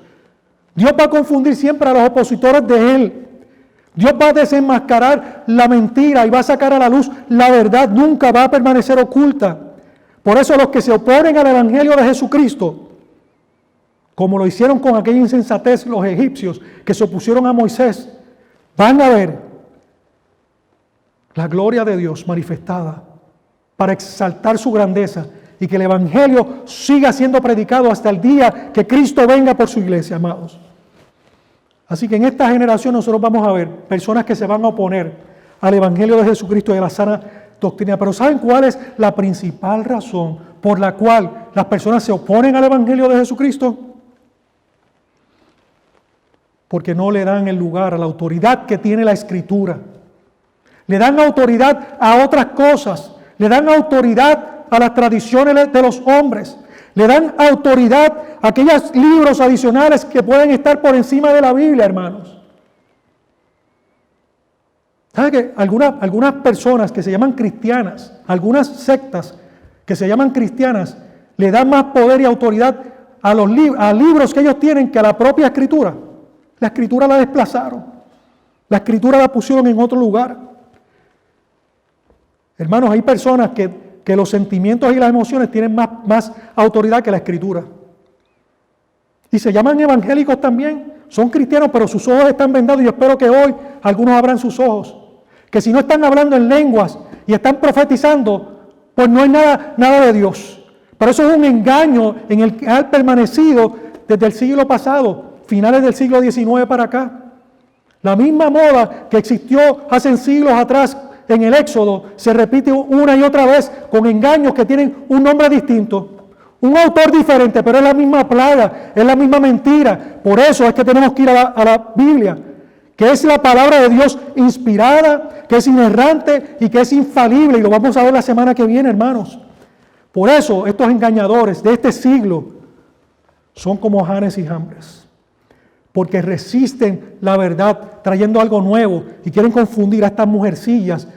Dios va a confundir siempre a los opositores de Él. Dios va a desenmascarar la mentira y va a sacar a la luz la verdad. Nunca va a permanecer oculta. Por eso los que se oponen al Evangelio de Jesucristo, como lo hicieron con aquella insensatez los egipcios que se opusieron a Moisés, van a ver la gloria de Dios manifestada para exaltar su grandeza y que el Evangelio siga siendo predicado hasta el día que Cristo venga por su iglesia, amados. Así que en esta generación nosotros vamos a ver personas que se van a oponer al Evangelio de Jesucristo y a la sana doctrina. Pero ¿saben cuál es la principal razón por la cual las personas se oponen al Evangelio de Jesucristo? Porque no le dan el lugar a la autoridad que tiene la Escritura. Le dan autoridad a otras cosas. Le dan autoridad a las tradiciones de los hombres. Le dan autoridad a aquellos libros adicionales que pueden estar por encima de la Biblia, hermanos. ¿Sabe que algunas personas que se llaman cristianas, algunas sectas que se llaman cristianas, le dan más poder y autoridad a los libros que ellos tienen que a la propia Escritura? La Escritura la desplazaron. La Escritura la pusieron en otro lugar. Hermanos, hay personas que los sentimientos y las emociones tienen más autoridad que la Escritura. Y se llaman evangélicos también. Son cristianos, pero sus ojos están vendados. Y yo espero que hoy algunos abran sus ojos. Que si no están hablando en lenguas y están profetizando, pues no hay nada de Dios. Pero eso es un engaño en el que han permanecido desde el siglo pasado, finales del siglo XIX para acá. La misma moda que existió hace siglos atrás en el Éxodo se repite una y otra vez con engaños que tienen un nombre distinto, un autor diferente, pero es la misma plaga, es la misma mentira. Por eso es que tenemos que ir a la Biblia, que es la palabra de Dios inspirada, que es inerrante y que es infalible, y lo vamos a ver la semana que viene, hermanos. Por eso estos engañadores de este siglo son como Janes y Jambres, porque resisten la verdad trayendo algo nuevo y quieren confundir a estas mujercillas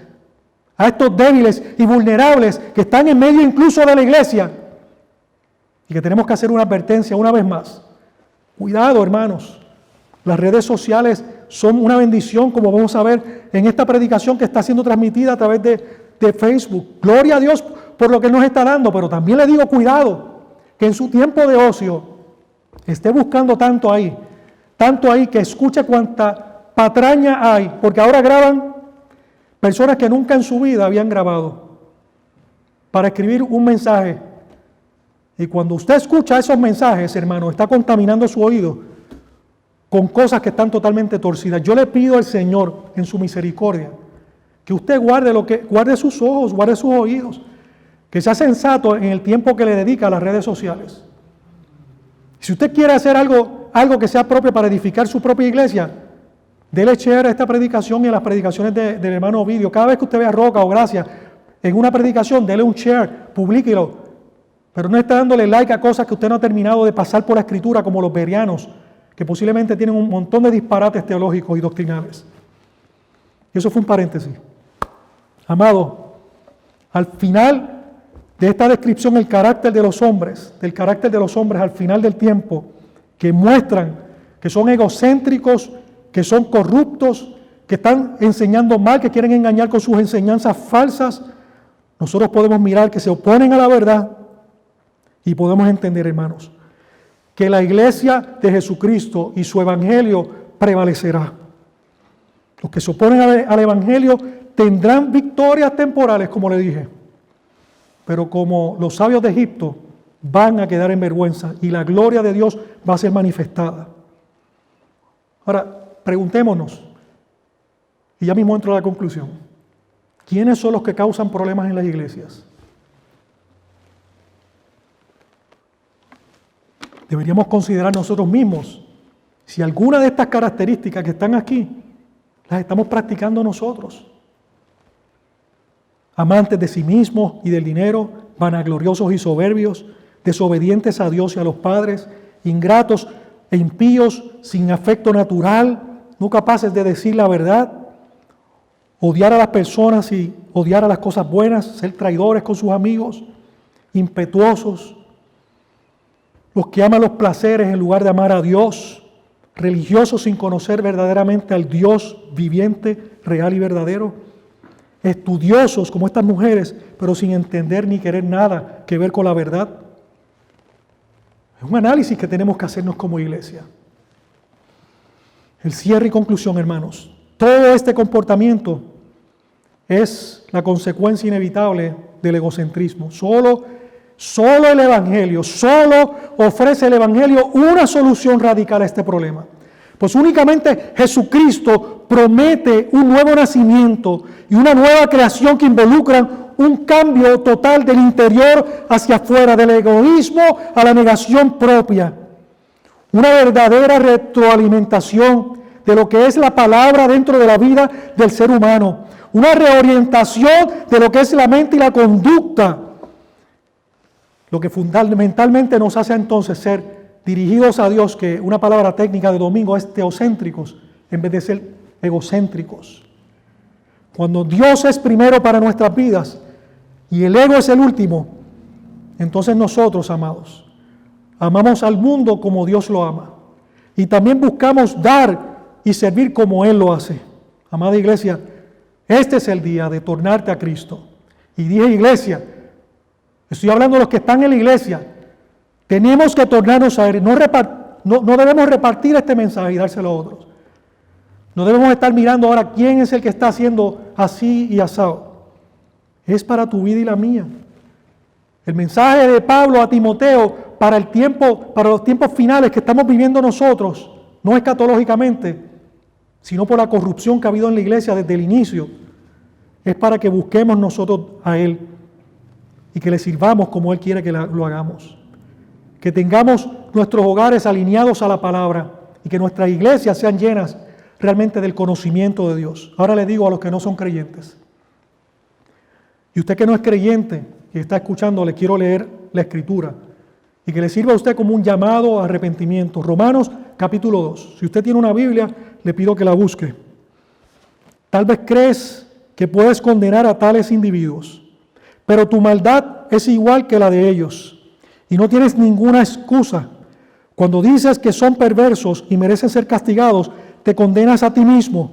a estos débiles y vulnerables que están en medio incluso de la iglesia, y que tenemos que hacer una advertencia una vez más. Cuidado, hermanos. Las redes sociales son una bendición, como vamos a ver en esta predicación que está siendo transmitida a través de Facebook. Gloria a Dios por lo que Él nos está dando, pero también le digo cuidado, que en su tiempo de ocio esté buscando tanto ahí, que escuche cuánta patraña hay, porque ahora graban personas que nunca en su vida habían grabado para escribir un mensaje. Y cuando usted escucha esos mensajes, hermano, está contaminando su oído con cosas que están totalmente torcidas. Yo le pido al Señor, en su misericordia, que usted guarde sus ojos, guarde sus oídos, que sea sensato en el tiempo que le dedica a las redes sociales. Si usted quiere hacer algo que sea propio para edificar su propia iglesia, dele share a esta predicación y a las predicaciones del hermano Ovidio. Cada vez que usted vea Roca o Gracia en una predicación, dele un share, publíquelo. Pero no está dándole like a cosas que usted no ha terminado de pasar por la Escritura, como los bereanos, que posiblemente tienen un montón de disparates teológicos y doctrinales. Y eso fue un paréntesis. Amado, al final de esta descripción, del carácter de los hombres al final del tiempo, que muestran que son egocéntricos, que son corruptos, que están enseñando mal, que quieren engañar con sus enseñanzas falsas, nosotros podemos mirar que se oponen a la verdad y podemos entender, hermanos, que la iglesia de Jesucristo y su evangelio prevalecerá. Los que se oponen al evangelio tendrán victorias temporales, como le dije, pero como los sabios de Egipto van a quedar en vergüenza y la gloria de Dios va a ser manifestada. Ahora, preguntémonos, y ya mismo entro a la conclusión, ¿quiénes son los que causan problemas en las iglesias? Deberíamos considerar nosotros mismos si alguna de estas características que están aquí las estamos practicando nosotros. Amantes de sí mismos y del dinero, vanagloriosos y soberbios, desobedientes a Dios y a los padres, ingratos e impíos, sin afecto natural, no capaces de decir la verdad, odiar a las personas y odiar a las cosas buenas, ser traidores con sus amigos, impetuosos, los que aman los placeres en lugar de amar a Dios, religiosos sin conocer verdaderamente al Dios viviente, real y verdadero, estudiosos como estas mujeres, pero sin entender ni querer nada que ver con la verdad. Es un análisis que tenemos que hacernos como iglesia. El cierre y conclusión, hermanos. Todo este comportamiento es la consecuencia inevitable del egocentrismo. Solo el Evangelio, solo ofrece el Evangelio una solución radical a este problema. Pues únicamente Jesucristo promete un nuevo nacimiento y una nueva creación que involucran un cambio total del interior hacia afuera, del egoísmo a la negación propia. Una verdadera retroalimentación de lo que es la palabra dentro de la vida del ser humano. Una reorientación de lo que es la mente y la conducta. Lo que fundamentalmente nos hace entonces ser dirigidos a Dios, que una palabra técnica de domingo es teocéntricos, en vez de ser egocéntricos. Cuando Dios es primero para nuestras vidas y el ego es el último, entonces nosotros, amados, amamos al mundo como Dios lo ama. Y también buscamos dar y servir como Él lo hace. Amada iglesia, este es el día de tornarte a Cristo. Y dije iglesia, estoy hablando de los que están en la iglesia. Tenemos que tornarnos a Él. No debemos repartir este mensaje y dárselo a otros. No debemos estar mirando ahora quién es el que está haciendo así y asado. Es para tu vida y la mía. El mensaje de Pablo a Timoteo para los tiempos finales que estamos viviendo nosotros, no escatológicamente, sino por la corrupción que ha habido en la iglesia desde el inicio, es para que busquemos nosotros a Él y que le sirvamos como Él quiere que lo hagamos. Que tengamos nuestros hogares alineados a la palabra y que nuestras iglesias sean llenas realmente del conocimiento de Dios. Ahora le digo a los que no son creyentes. Y usted que no es creyente y está escuchando, le quiero leer la Escritura y que le sirva a usted como un llamado a arrepentimiento. Romanos capítulo 2. Si usted tiene una Biblia, le pido que la busque. Tal vez crees que puedes condenar a tales individuos, pero tu maldad es igual que la de ellos, y no tienes ninguna excusa. Cuando dices que son perversos y merecen ser castigados, te condenas a ti mismo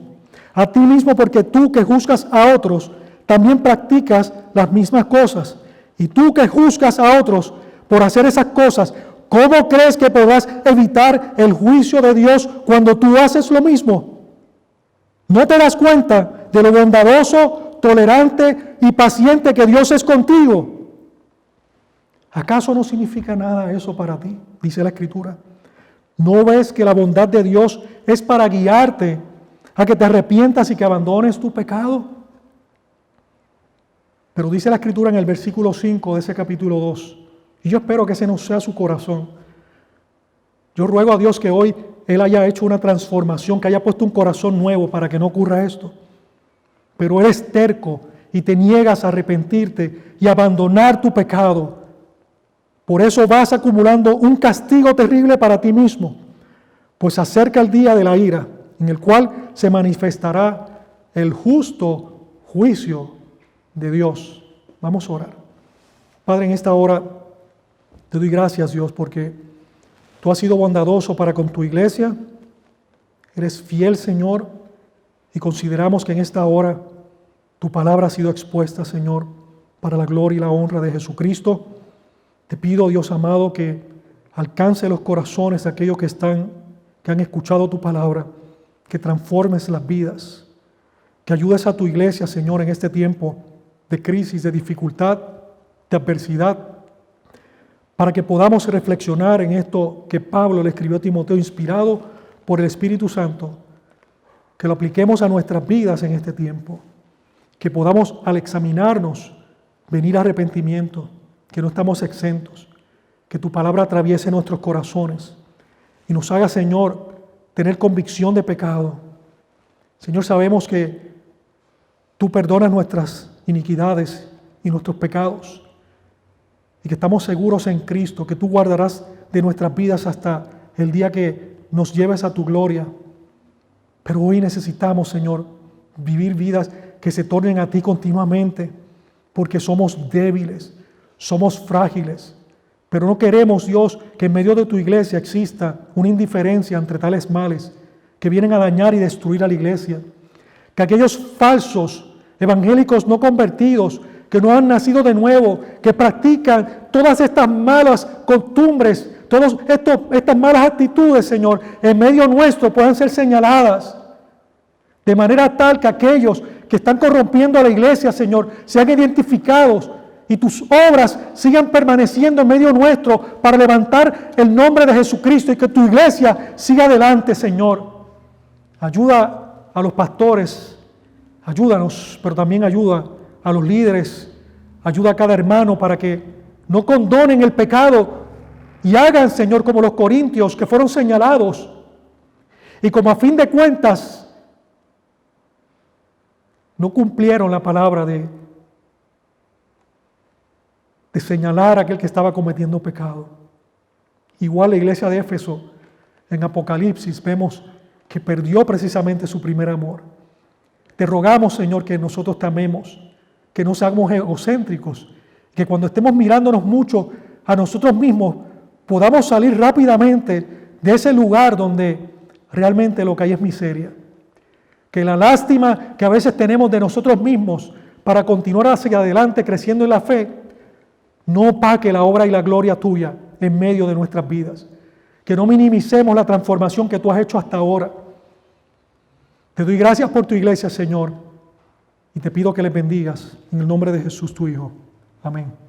porque tú que juzgas a otros, también practicas las mismas cosas. Y tú que juzgas a otros por hacer esas cosas, ¿cómo crees que podrás evitar el juicio de Dios cuando tú haces lo mismo? ¿No te das cuenta de lo bondadoso, tolerante y paciente que Dios es contigo? ¿Acaso no significa nada eso para ti? Dice la Escritura. ¿No ves que la bondad de Dios es para guiarte a que te arrepientas y que abandones tu pecado? Pero dice la Escritura en el versículo 5 de ese capítulo 2, y yo espero que ese no sea su corazón. Yo ruego a Dios que hoy Él haya hecho una transformación, que haya puesto un corazón nuevo para que no ocurra esto. Pero eres terco y te niegas a arrepentirte y abandonar tu pecado. Por eso vas acumulando un castigo terrible para ti mismo, pues acerca el día de la ira, en el cual se manifestará el justo juicio de Dios. Vamos a orar. Padre, en esta hora te doy gracias, Dios, porque tú has sido bondadoso para con tu iglesia. Eres fiel, Señor, y consideramos que en esta hora tu palabra ha sido expuesta, Señor, para la gloria y la honra de Jesucristo. Te pido, Dios amado, que alcance los corazones de aquellos que han escuchado tu palabra, que transformes las vidas, que ayudes a tu iglesia, Señor, en este tiempo de crisis, de dificultad, de adversidad, para que podamos reflexionar en esto que Pablo le escribió a Timoteo, inspirado por el Espíritu Santo, que lo apliquemos a nuestras vidas en este tiempo, que podamos al examinarnos venir a arrepentimiento, que no estamos exentos, que tu palabra atraviese nuestros corazones y nos haga, Señor, tener convicción de pecado. Señor, sabemos que tú perdonas nuestras iniquidades y nuestros pecados y que estamos seguros en Cristo, que tú guardarás de nuestras vidas hasta el día que nos lleves a tu gloria. Pero hoy necesitamos, Señor, vivir vidas que se tornen a ti continuamente, porque somos débiles, somos frágiles, pero no queremos, Dios, que en medio de tu iglesia exista una indiferencia entre tales males que vienen a dañar y destruir a la iglesia. Que aquellos falsos evangélicos no convertidos, que no han nacido de nuevo, que practican todas estas malas costumbres, todas estas malas actitudes, Señor, en medio nuestro puedan ser señaladas, de manera tal que aquellos que están corrompiendo a la iglesia, Señor, sean identificados y tus obras sigan permaneciendo en medio nuestro para levantar el nombre de Jesucristo y que tu iglesia siga adelante, Señor. Ayuda a los pastores, ayúdanos, pero también ayuda a los líderes, ayuda a cada hermano para que no condonen el pecado y hagan, Señor, como los corintios que fueron señalados y como a fin de cuentas no cumplieron la palabra de señalar a aquel que estaba cometiendo pecado. Igual la iglesia de Éfeso, en Apocalipsis, vemos que perdió precisamente su primer amor. Te rogamos, Señor, que nosotros te amemos, que no seamos egocéntricos, que cuando estemos mirándonos mucho a nosotros mismos, podamos salir rápidamente de ese lugar donde realmente lo que hay es miseria. Que la lástima que a veces tenemos de nosotros mismos para continuar hacia adelante creciendo en la fe, no opaque la obra y la gloria tuya en medio de nuestras vidas. Que no minimicemos la transformación que tú has hecho hasta ahora. Te doy gracias por tu iglesia, Señor, y te pido que les bendigas en el nombre de Jesús, tu Hijo. Amén.